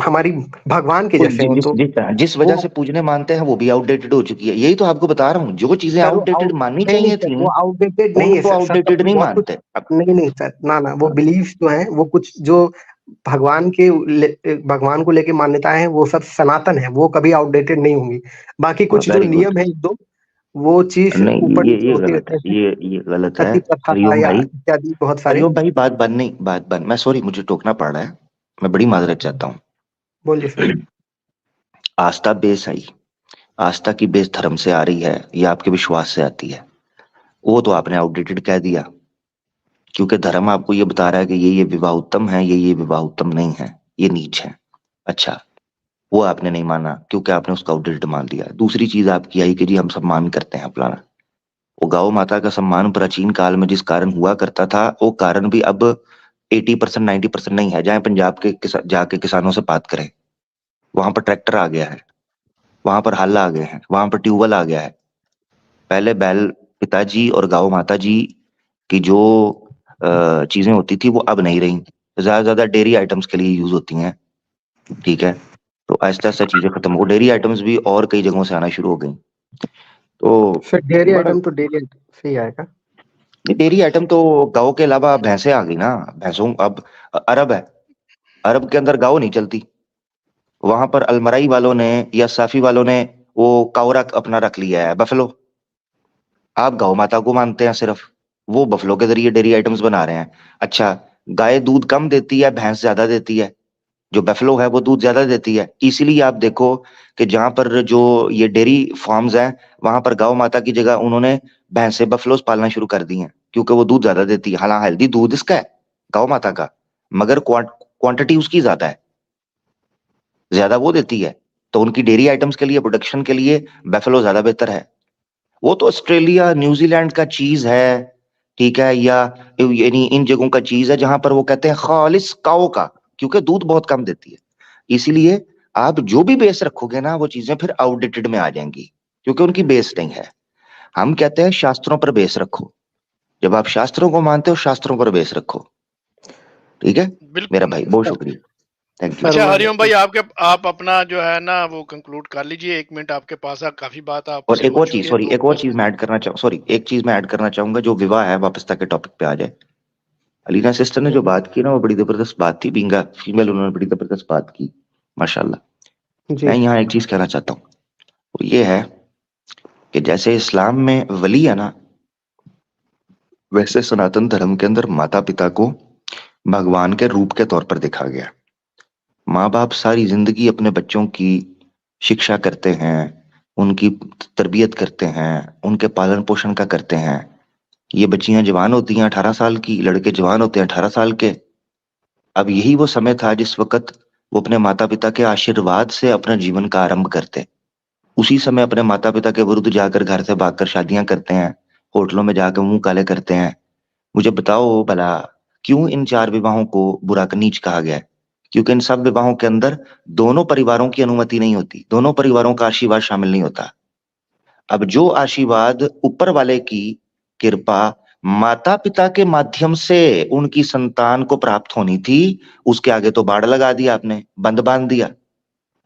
Speaker 2: हमारी भगवान के
Speaker 6: वो
Speaker 2: जैसे हो, तो
Speaker 6: जिस वजह
Speaker 2: वो
Speaker 6: से पूजने मानते हैं वो भी आउटडेटेड हो चुकी है। यही तो आपको बता रहा हूँ, जो चीजें
Speaker 2: सर वो
Speaker 6: आउटडेटेड
Speaker 2: आउट
Speaker 6: माननी
Speaker 2: नहीं नहीं
Speaker 6: चाहिए
Speaker 2: सर,
Speaker 6: थी
Speaker 2: वो आउटडेटेड नहीं है
Speaker 6: उनको
Speaker 2: सर सर,
Speaker 6: आउटडेटेड नहीं
Speaker 2: बहुत कुछ
Speaker 6: मानते अब।
Speaker 2: नहीं नहीं सर, ना ना, वो बिलीव्स जो हैं, वो कुछ जो भगवान को लेके मान्यताएं हैं, वो सब सनातन है, वो कभी आउटडेटेड नहीं होंगी। बाकी कुछ जो
Speaker 6: वेरी गुड।
Speaker 2: नियम है, एक दो वो चीज
Speaker 6: नहीं
Speaker 2: ऊपर नीचे
Speaker 6: ये
Speaker 2: होती
Speaker 6: गलत
Speaker 2: रहती
Speaker 6: है,
Speaker 2: है, जैसे
Speaker 6: ये गलत है।
Speaker 2: सती प्रथा
Speaker 6: हरिओम
Speaker 2: या
Speaker 6: भाई,
Speaker 2: इत्यादि बहुत सारे।
Speaker 6: हरिओम भाई, बात बन नहीं, बात बन, मैं सॉरी मुझे टोकना पड़ रहा है, मैं बड़ी माजरत चाहता हूँ।
Speaker 2: बोलिए सर।
Speaker 6: आस्था बेस आई, आस्था की बेस धर्म से आ रही है या आपके विश्वास से आती है? वो तो आपने आउटडेटेड कह दिया, क्योंकि धर्म आपको ये बता रहा है कि ये विवाह उत्तम है, ये विवाह उत्तम नहीं है, ये नीच है। अच्छा, वो आपने नहीं माना क्योंकि आपने उसका आउटडेटेड मान दिया। दूसरी चीज आपकी आई कि जी हम सम्मान करते हैं फलाना। वो गौ माता का सम्मान प्राचीन काल में जिस कारण हुआ करता था, वो कारण भी अब 80% 90% नहीं है। जाए पंजाब के जाके किसानों से बात करें, वहां पर ट्रैक्टर आ गया है, वहां पर हल आ गए हैं, वहां पर ट्यूबवेल आ गया है। पहले बैल पिताजी और गौ माता जी की जो चीजें होती थी वो अब नहीं रही, ज्यादा से ज्यादा डेयरी आइटम्स के लिए यूज होती हैं। ठीक है, तो आहिस्ता आहिस्ता चीजें खत्म हो, डेयरी आइटम्स भी और कई जगहों से आना शुरू हो गई। तो
Speaker 2: सर डेयरी
Speaker 6: बड़ा,
Speaker 2: आइटम तो डेयरी आइटम से ही आएगा।
Speaker 6: डेयरी आइटम तो गाँव के अलावा भैंसे आ गई ना, भैंसों अब अरब है, अरब के अंदर गाँव नहीं चलती, वहां पर अलमराई वालों ने या साफी वालों ने वो कावरा अपना रख लिया है, बफलो। आप गौ माता को मानते हैं सिर्फ, वो बफलो के जरिए डेयरी आइटम्स बना रहे हैं। अच्छा, गाय दूध कम देती है, भैंस ज्यादा देती है, जो बफलो है वो दूध ज्यादा देती है। इसीलिए आप देखो कि जहां पर जो ये डेयरी फार्म्स हैं, वहां पर गौ माता की जगह उन्होंने भैंसे बफलोस पालना शुरू कर दी हैं, क्योंकि वो दूध ज्यादा देती है। हालांकि हेल्दी दूध इसका है, गौ माता का, मगर क्वांटिटी उसकी ज्यादा है, ज्यादा वो देती है। तो उनकी डेयरी आइटम्स के लिए, प्रोडक्शन के लिए बेफलो ज्यादा बेहतर है। वो तो ऑस्ट्रेलिया न्यूजीलैंड का चीज है, ठीक है, या यानी इन जगहों का चीज है जहां पर वो कहते हैं खालिस काओ का, क्योंकि दूध बहुत कम देती है। इसीलिए आप जो भी बेस रखोगे ना, वो चीजें फिर आउटडेटेड में आ जाएंगी, क्योंकि उनकी बेस नहीं है। हम कहते हैं शास्त्रों पर बेस रखो, जब आप शास्त्रों को मानते हो शास्त्रों पर बेस रखो। ठीक है मेरा
Speaker 3: बिल्कुल।
Speaker 6: भाई, बहुत शुक्रिया, थैंक यू।
Speaker 2: सर
Speaker 3: अच्छा
Speaker 2: मैं
Speaker 3: हरिओम भाई, आप अपना जो है ना वो कंक्लूड कर लीजिए, 1 मिनट आपके पास है, काफी बात
Speaker 6: और
Speaker 3: आपसे
Speaker 6: एक
Speaker 3: हो
Speaker 6: और
Speaker 3: चुकी
Speaker 6: चीज,
Speaker 3: है,
Speaker 6: सॉरी,
Speaker 3: तो
Speaker 6: एक और
Speaker 3: बस
Speaker 6: चीज मैं ऐड करना चाहूँ, सॉरी एक चीज मैं ऐड करना चाहूंगा, जो विवाह है, वापस तक के टॉपिक पे आ जाए। अलीना सिस्टर ने जो बात की ना, वो बड़ी जबरदस्त बात थी, बींगा फीमेल, उन्होंने बड़ी जबरदस्त बात की, माशाल्लाह।
Speaker 2: जी
Speaker 6: मैं यहाँ एक चीज कहना चाहता हूँ, वो ये है कि जैसे इस्लाम में वली है ना, वैसे सनातन धर्म के अंदर माता पिता को भगवान के रूप के तौर पर देखा गया। माँ बाप सारी जिंदगी अपने बच्चों की शिक्षा करते हैं, उनकी तरबियत करते हैं, उनके पालन पोषण का करते हैं। ये बच्चियां जवान होती हैं 18 साल की, लड़के जवान होते हैं 18 साल के। अब यही वो समय था जिस वक्त वो अपने माता पिता के आशीर्वाद से अपना जीवन का आरंभ करते। उसी समय अपने माता पिता के विरुद्ध जाकर घर से भागकर शादियां करते हैं, होटलों में जाकर मुंह काले करते हैं, मुझे बताओ भला क्यों इन 4 विवाहों को बुरा नीच कहा गया है? क्योंकि इन सब विवाहों के अंदर दोनों परिवारों की अनुमति नहीं होती, दोनों परिवारों का आशीर्वाद शामिल नहीं होता। अब जो आशीर्वाद ऊपर वाले की कृपा माता पिता के माध्यम से उनकी संतान को प्राप्त होनी थी, उसके आगे तो बाड़ लगा दिया आपने, बंद बांध दिया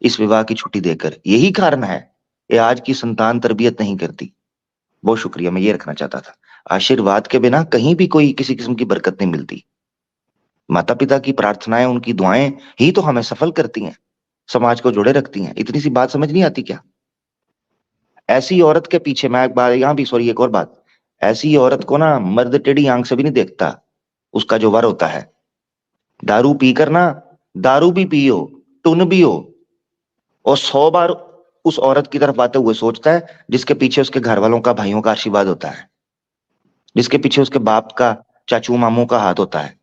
Speaker 6: इस विवाह की छुट्टी देकर। यही कारण है ये आज की संतान तरबियत नहीं करती। बहुत शुक्रिया, मैं ये रखना चाहता था। आशीर्वाद के बिना कहीं भी कोई किसी किस्म की बरकत नहीं मिलती। माता पिता की प्रार्थनाएं, उनकी दुआएं ही तो हमें सफल करती हैं, समाज को जोड़े रखती हैं। इतनी सी बात समझ नहीं आती क्या? ऐसी औरत के पीछे, मैं एक बार यहां भी, सॉरी एक और बात, ऐसी औरत को ना मर्द टेढ़ी आंख से भी नहीं देखता, उसका जो वर होता है। दारू पीकर ना, दारू भी पियो, टुन भी हो, और 100 बार उस औरत की तरफ आते हुए सोचता है जिसके पीछे उसके घर वालों का, भाइयों का आशीर्वाद होता है, जिसके पीछे उसके बाप का, चाचू मामू का हाथ होता है।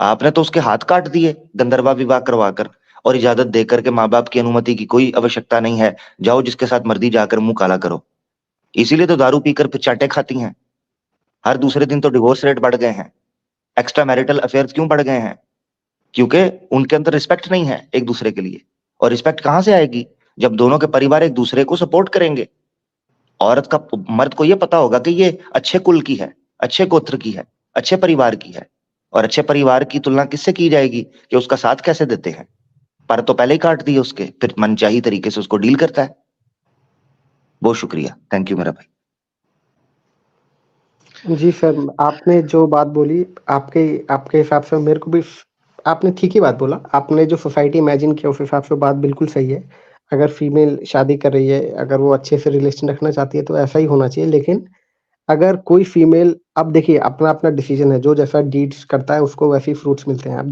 Speaker 6: आपने तो उसके हाथ काट दिए गंधर्वा विवाह करवाकर, और इजाजत देकर के माँ बाप की अनुमति की कोई आवश्यकता नहीं है, जाओ जिसके साथ मर्जी जाकर मुंह काला करो। इसीलिए तो दारू पीकर फिर चाटे खाती हैं। हर दूसरे दिन तो डिवोर्स रेट बढ़ गए हैं, एक्स्ट्रा मैरिटल अफेयर्स क्यों बढ़ गए हैं? क्योंकि उनके अंदर रिस्पेक्ट नहीं है एक दूसरे के लिए। और रिस्पेक्ट कहां से आएगी? जब दोनों के परिवार एक दूसरे को सपोर्ट करेंगे। औरत का, मर्द को यह पता होगा कि ये अच्छे कुल की है, अच्छे गोत्र की है, अच्छे परिवार की है, और अच्छे परिवार की तुलना किससे की जाएगी कि उसका साथ कैसे देते हैं। पर तो पहले ही काट दिए उसके, फिर मनचाही तरीके से उसको डील करता है। बहुत शुक्रिया, थैंक यू मेरा भाई।
Speaker 2: जी सर, आपने जो बात बोली, आपके आपके हिसाब से मेरे को भी आपने ठीक ही बात बोला। आपने जो सोसाइटी इमेजिन किया उस हिसाब से बात बिल्कुल सही है। अगर फीमेल शादी कर रही है, अगर वो अच्छे से रिलेशन रखना चाहती है तो ऐसा ही होना चाहिए। लेकिन अगर कोई फीमेल, अब देखिए अपना-अपना डिसीजन है, जो जैसा डीड्स करता है उसको वैसे ही फ्रूट्स मिलते हैं। अब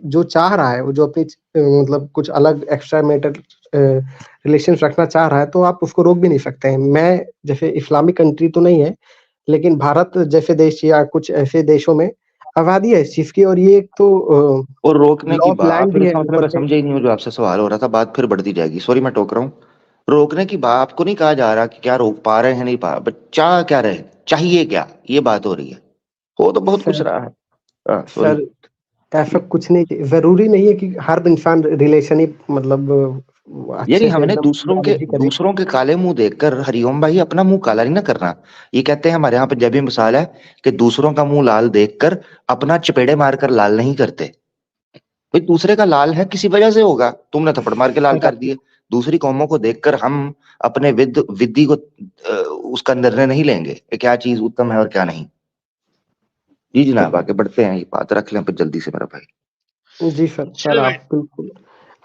Speaker 2: जो चाह रहा है, वो जो अपनी मतलब कुछ अलग एक्स्ट्रा मैरिटल रिलेशंस रखना चाह रहा है, तो आप उसको रोक भी नहीं सकते हैं। मैं जैसे इस्लामिक कंट्री तो नहीं है, लेकिन भारत जैसे देश या कुछ ऐसे देशों में आबादी है इस चीज़ की, और ये एक तो
Speaker 6: और रोकने
Speaker 2: लॉ
Speaker 6: की
Speaker 2: ऑफ
Speaker 6: बात,
Speaker 2: लैंड भी
Speaker 6: फिर
Speaker 2: है
Speaker 6: इसका मतलब
Speaker 2: ऊपर
Speaker 6: मैं
Speaker 2: से।
Speaker 6: समझा ही नहीं, मुझे आपसे सवाल हो रहा था, बात फिर बढ़ती जाएगी। सॉरी मैं टोक रहा हूँ। रोकने की बात आपको नहीं कहा जा रहा कि क्या रोक पा रहे हैं, नहीं पा, बट चाह क्या रहे, चाहिए क्या, ये बात हो रही है। हो तो बहुत कुछ
Speaker 2: सर
Speaker 6: रहा है। सॉरी।
Speaker 2: सर ऐसा कुछ नहीं, ज़रूरी नहीं है कि हर इंसान रिलेशन ही मतलब
Speaker 6: ये
Speaker 2: अच्छे
Speaker 6: नहीं,
Speaker 2: से
Speaker 6: हमने
Speaker 2: एकदम मैनेज ही करे।
Speaker 6: दूसरों के काले मुंह देखकर हरिओम भाई अपना मुंह काला नहीं ना करना। ये कहते हैं हमारे यहाँ पंजाबी मिसाल है कि दूसरों का मुंह लाल देखकर अपना चपेड़े मारकर लाल नहीं करते। भाई दूसरे का लाल है किसी वजह से होगा, तुमने थप्पड़ मार के लाल
Speaker 2: सर
Speaker 6: कर दिए। दूसरी कौमों को देखकर हम अपने विद्धि को उसका निर्णय नहीं लेंगे कि क्या चीज उत्तम है और क्या नहीं। जी जनाब, आगे बढ़ते हैं, ये बात रख लें पर जल्दी से मेरा भाई।
Speaker 2: जी सर,
Speaker 3: चले भाई।
Speaker 2: आप बिल्कुल।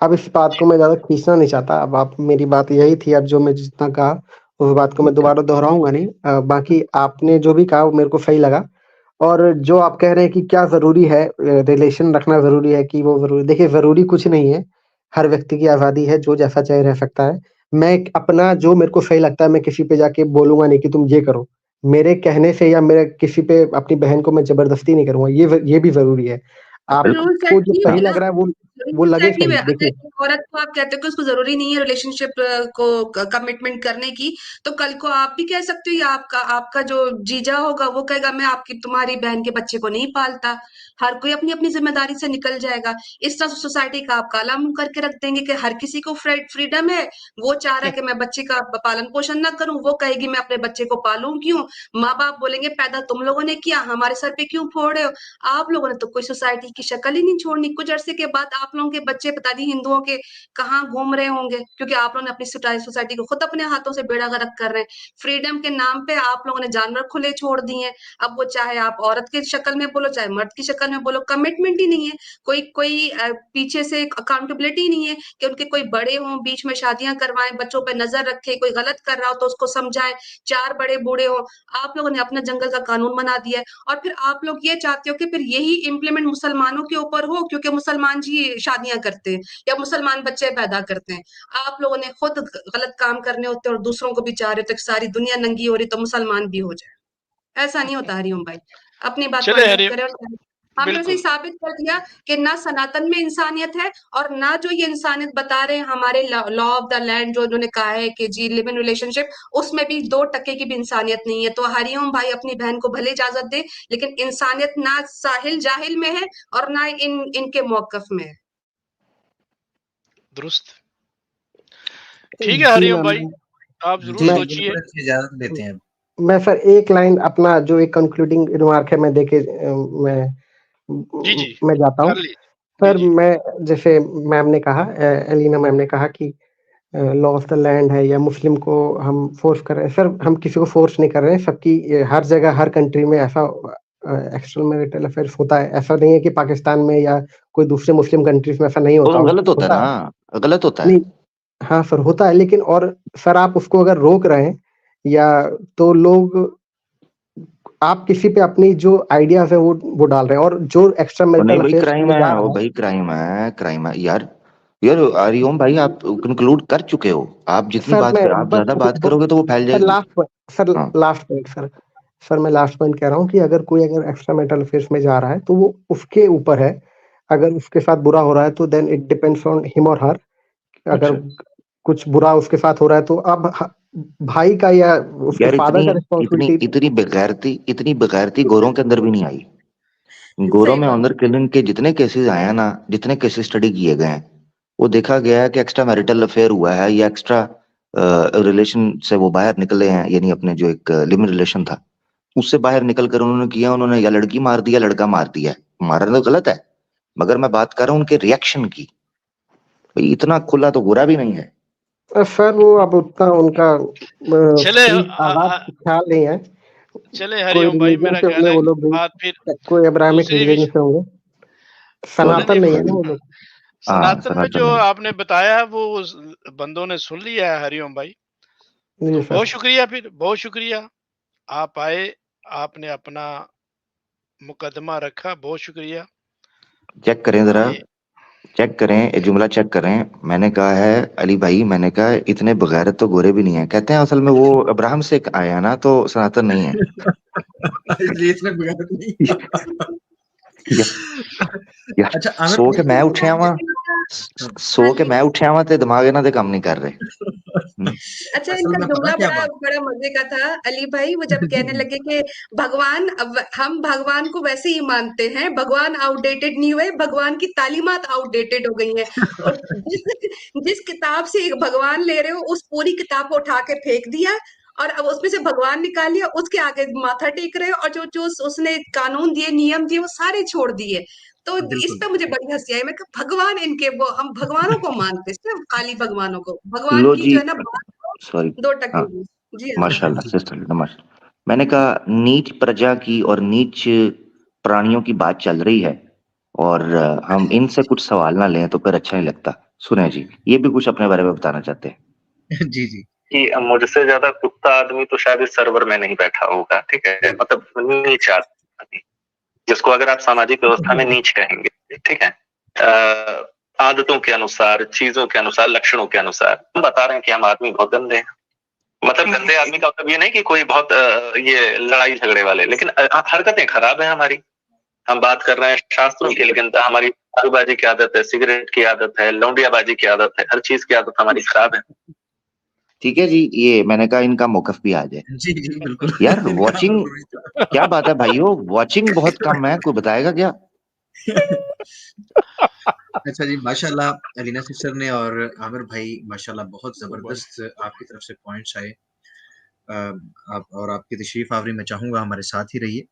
Speaker 2: अब इस बात को मैं ज़्यादा खींचना नहीं चाहता। अब आप, मेरी बात यही थी, अब जो मैं जितना कहा, उस बात को मैं दोबारा दोहराऊँगा नहीं। बाकी आपने जो भी कहा वो मेरे को सही लगा। और जो आप कह रहे हैं कि क्या ज़रूरी है, रिलेशन रखना ज़रूरी है कि वो ज़रूरी, देखिए ज़रूरी कुछ नहीं है। हर व्यक्ति की आज़ादी है, जो जैसा चाहे रह सकता है। मैं एक अपना जो मेरे को सही लगता है, मैं किसी पे जाके बोलूँगा नहीं कि तुम ये करो। मेरे कहने से या मेरे किसी पे अपनी बहन को मैं ज़बरदस्ती नहीं करूँगा, ये भी ज़रूरी है।
Speaker 6: बिल्कुल।
Speaker 5: जरूर
Speaker 2: आपको
Speaker 5: सेट
Speaker 2: जो
Speaker 5: नहीं
Speaker 2: सही
Speaker 5: है ना,
Speaker 2: लग रहा है वो
Speaker 5: जरूर
Speaker 2: लगे
Speaker 5: सेट नहीं
Speaker 2: सही,
Speaker 5: हुआ। अगर
Speaker 2: देखिए।
Speaker 5: एक औरत को आप कहते हो कि उसको जरूरी नहीं है रिलेशनशिप को कमिटमेंट करने की, तो कल को आप भी कह सकते हो, या आपका आपका जो जीजा होगा वो कहेगा मैं आपकी तुम्हारी बहन के बच्चे को नहीं पालता। हर कोई अपनी अपनी जिम्मेदारी से निकल जाएगा। इस तरह से सोसाइटी का आप काला मुंह करके रख देंगे कि हर किसी को फ्रीडम है। वो चाह रहा है कि मैं बच्चे का पालन पोषण ना करूं, वो कहेगी मैं अपने बच्चे को पालूं क्यों। माँ बाप बोलेंगे पैदा तुम लोगों ने किया, हमारे सर पे क्यों फोड़ रहे हो। आप लोगों ने तो कोई सोसाइटी की शक्ल ही नहीं छोड़नी। कुछ अरसे के बाद आप लोगों के बच्चे पता नहीं हिंदुओं के कहाँ घूम रहे होंगे, क्योंकि आप लोगों ने अपनी सोसाइटी को खुद अपने हाथों से बेड़ा गर्क कर रहे हैं। फ्रीडम के नाम पे आप लोगों ने जानवर खुले छोड़ दिए हैं। अब वो चाहे आप औरत की शक्ल में बोलो चाहे मर्द की शक्ल में बोलो, कमिटमेंट ही नहीं है। कोई कोई पीछे से अकाउंटेबिलिटी नहीं है कि उनके कोई बड़े हों, बीच में शादियां करवाएं, बच्चों पर नजर रखे, कोई गलत कर रहा हो तो उसको समझाएं। 4 बड़े बूढ़े हों। आप लोगों ने अपना जंगल का कानून बना दिया है। और फिर आप लोग ये चाहते हो कि फिर यही इम्प्लीमेंट मुसलमानों के ऊपर हो, क्योंकि मुसलमान जी शादियां करते हैं या मुसलमान बच्चे पैदा करते हैं। आप लोगों ने खुद गलत काम करने होते हैं और दूसरों को भी चाह रहे होते कि सारी दुनिया नंगी हो रही तो मुसलमान भी हो जाए। ऐसा नहीं होता हरिओम भाई। अपनी बात
Speaker 3: चले
Speaker 5: वाइंड अप
Speaker 3: हरिओम,
Speaker 5: करें और हमने उसे
Speaker 3: बिल्कुल।
Speaker 5: साबित कर दिया कि ना सनातन में इंसानियत है और ना जो ये इंसानियत बता रहे हैं हमारे लॉ ऑफ द लैंड जो उन्होंने कहा है कि जी लिव इन रिलेशनशिप, उसमें भी 2% की भी इंसानियत नहीं है। तो हरिओम भाई अपनी बहन को भले इजाजत दे, लेकिन इंसानियत ना साहिल जाहिल में है और ना इनके मौकफ में है।
Speaker 3: दुरुस्त। ठीक है
Speaker 2: जी
Speaker 3: हरिओम
Speaker 2: मैम,
Speaker 3: भाई, आप जरूर
Speaker 1: जी,
Speaker 2: मैं
Speaker 1: जी,
Speaker 3: सोचिए।
Speaker 1: बिल्कुल इसकी इजाज़त देते हैं।
Speaker 2: मैं सर एक लाइन अपना जो एक कंक्लूडिंग रिमार्क है मैं देके
Speaker 3: जी,
Speaker 2: मैं जाता हूँ।
Speaker 3: कर लीजिए।
Speaker 2: सर
Speaker 3: जी।
Speaker 2: मैं जैसे मैम ने कहा एलिना मैम ने कहा कि लॉ ऑफ द लैंड है या मुस्लिम को हम फोर्स कर रहे हैं। सर हम किसी को फोर्स नहीं कर रहे हैं, सबकी हर जगह हर कंट्री में ऐसा एक्स्ट्रा मैरिटल अफेयर्स होता है। ऐसा नहीं है कि पाकिस्तान में या कोई दूसरे मुस्लिम कंट्रीज में ऐसा नहीं
Speaker 6: वो
Speaker 2: होता
Speaker 6: तो
Speaker 2: हो,
Speaker 6: गलत होता है
Speaker 2: होता है।
Speaker 6: ना, गलत होता है।
Speaker 2: नहीं, हाँ सर होता है, लेकिन और सर आप उसको अगर रोक रहे हैं या तो लोग आप किसी पे अपनी जो आइडियाज है वो डाल रहे हैं, और जो एक्स्ट्रा
Speaker 6: वो नहीं
Speaker 2: मैरिटल
Speaker 6: भाई,
Speaker 2: अफेयर्स
Speaker 6: क्राइम
Speaker 2: में जा
Speaker 6: है
Speaker 2: रहा
Speaker 6: वो
Speaker 2: है।
Speaker 6: भाई, क्राइम है, क्राइम है यार। यार हरिओम भाई, आप कंक्लूड कर चुके हो। आप जितनी
Speaker 2: सर
Speaker 6: बात
Speaker 2: मैं
Speaker 6: कर, आप
Speaker 2: बस
Speaker 6: ज्यादा बात करोगे तो वो फैल
Speaker 2: सर
Speaker 6: जाएगी।
Speaker 2: लास्ट पॉइंट सर
Speaker 6: हाँ,
Speaker 2: लास्ट पॉइंट सर मैं लास्ट पॉइंट कह रहा हूँ कि अगर कोई अगर एक्स्ट्रा मैरिटल अफेयर्स में जा रहा है तो वो उसके ऊपर है। अगर उसके साथ बुरा हो रहा है तो then it depends on him और हर। अगर
Speaker 6: अच्छा
Speaker 2: कुछ बुरा उसके साथ हो रहा है तो अब भाई का या उसके
Speaker 6: यार,
Speaker 2: फादर
Speaker 6: इतनी
Speaker 2: का
Speaker 6: इतनी
Speaker 2: रिस्पॉन्सिबिलिटी।
Speaker 6: इतनी बेगैरती गोरों के अंदर भी नहीं आई। गोरों
Speaker 5: सही
Speaker 6: में
Speaker 5: बात।
Speaker 6: ऑनर किलिंग के जितने केसेस आए हैं ना, जितने केसेस स्टडी किए गए हैं, वो देखा गया है कि एक्स्ट्रा मैरिटल अफेयर हुआ है या एक्स्ट्रा रिलेशन से वो बाहर निकले हैं, यानी अपने जो एक लिव इन रिलेशन था उससे बाहर निकल कर उन्होंने किया, उन्होंने या लड़की मार दिया लड़का मार दिया। मारना तो गलत है, मगर मैं बात कर रहा हूँ उनके रिएक्शन की। भाई इतना खुला तो बुरा भी नहीं है।
Speaker 2: सर वो अब उतना उनका
Speaker 3: चले
Speaker 2: फ्री आजाद ख्याल नहीं है।
Speaker 3: चले
Speaker 2: कोई
Speaker 3: हरिओम भाई,
Speaker 2: रिलीजन
Speaker 3: मेरा
Speaker 2: से होंगे
Speaker 3: ख्याल है
Speaker 2: वो लोग भी,
Speaker 3: बात फिर
Speaker 2: कोई अब्राहमिक
Speaker 3: दूसरी
Speaker 2: रिलीजन से होंगे,
Speaker 6: सॉरी,
Speaker 2: सनातन नहीं है ना वो लोग।
Speaker 6: हाँ
Speaker 3: सनातन में
Speaker 6: सनातन
Speaker 3: जो
Speaker 6: नहीं।
Speaker 3: आपने बताया है वो उस बंदों ने सुन लिया है हरिओम भाई।
Speaker 2: जी
Speaker 3: तो
Speaker 2: सर।
Speaker 3: बहुत शुक्रिया, फिर बहुत शुक्रिया। आप आए, आपने अपना मुकदमा रखा, बहुत शुक्रिया।
Speaker 6: चेक करें जरा,
Speaker 3: ये
Speaker 6: चेक करें ये जुमला, चेक करें। मैंने कहा है अली भाई, मैंने कहा इतने बगैरत तो गोरे भी नहीं है। कहते हैं असल में वो अब्राहम से आया ना, तो सनातन नहीं है।
Speaker 1: इसलिए इसने बिगाड़ नहीं।
Speaker 6: या, यार
Speaker 1: अच्छा आमिर
Speaker 6: सो के
Speaker 1: भाई,
Speaker 6: मैं उठ्या वा सो
Speaker 5: हाँ
Speaker 6: के
Speaker 5: जी।
Speaker 6: मैं उठ्या वा ते दिमाग ਇਹਨਾਂ ਦੇ ਕੰਮ नहीं कर रहे।
Speaker 5: अच्छा,
Speaker 1: असल
Speaker 5: इनका
Speaker 1: में पता
Speaker 5: जुमला
Speaker 1: क्या
Speaker 5: बड़ा
Speaker 1: बात
Speaker 5: बड़ा मजे का था अली भाई। वो जब कहने लगे कि भगवान, अब हम भगवान को वैसे ही मानते हैं, भगवान आउटडेटेड नहीं हुए, भगवान की तालीमात आउटडेटेड हो गई हैं। और जिस जिस किताब से एक भगवान ले रहे हो उस पूरी किताब को उठा के फेंक दिया और अब उसमें से भगवान निकाल लिया, उसके आगे माथा टेक रहे हो और जो जो उसने कानून दिए नियम दिए वो सारे छोड़ दिए। तो इस
Speaker 1: बिल्कुल।
Speaker 5: पे मुझे बड़ी हंसी आई। मैं कहा भगवान इनके, वो हम भगवानों को मानते सिर्फ खाली भगवानों को, भगवान
Speaker 6: लो
Speaker 5: की
Speaker 6: जी,
Speaker 5: जो है ना बात
Speaker 6: सॉरी।
Speaker 5: 2%
Speaker 6: हाँ,
Speaker 5: की। जी हाँ।
Speaker 6: माशाल्लाह सिस्टर, नमस्कार। मैंने कहा नीच प्रजा की और नीच प्राणियों की बात चल रही है, और हम इनसे कुछ सवाल ना लें तो फिर अच्छा नहीं लगता। सुने जी, ये भी कुछ अपने बारे में बताना चाहते हैं।
Speaker 1: जी, जी।
Speaker 8: कि मुझसे ज्यादा कुत्ता आदमी तो शायद इस सर्वर में नहीं बैठा होगा, ठीक है, मतलब नीच आदमी, जिसको अगर आप सामाजिक व्यवस्था में नीच कहेंगे, ठीक है, आदतों के अनुसार, चीजों के अनुसार, लक्षणों के अनुसार। हम बता रहे हैं कि हम आदमी बहुत गंदे हैं। मतलब गंदे आदमी का मतलब ये नहीं कि कोई बहुत ये लड़ाई झगड़े वाले, लेकिन हरकतें खराब है हमारी। हम बात कर रहे हैं शास्त्रों की, लेकिन हमारी दारूबाजी की आदत है, सिगरेट की आदत है, लौंडियाबाजी की आदत है, हर चीज की आदत हमारी खराब है।
Speaker 6: ठीक है जी, ये मैंने कहा इनका मौकफ भी आ जाए।
Speaker 1: जी, जी, बिल्कुल।
Speaker 6: यार
Speaker 1: इनका
Speaker 6: वॉचिंग,
Speaker 1: ज़रूरी था।
Speaker 6: क्या बात है भाइयों, वॉचिंग बहुत कम है, कोई बताएगा क्या?
Speaker 1: अच्छा जी, माशाल्लाह अलीना सिस्टर ने और आमिर भाई माशाल्लाह बहुत ज़बरदस्त आपकी तरफ से पॉइंट्स आए। आप और आपकी तशरीफ़ आवरी मैं चाहूँगा हमारे साथ ही रहिए।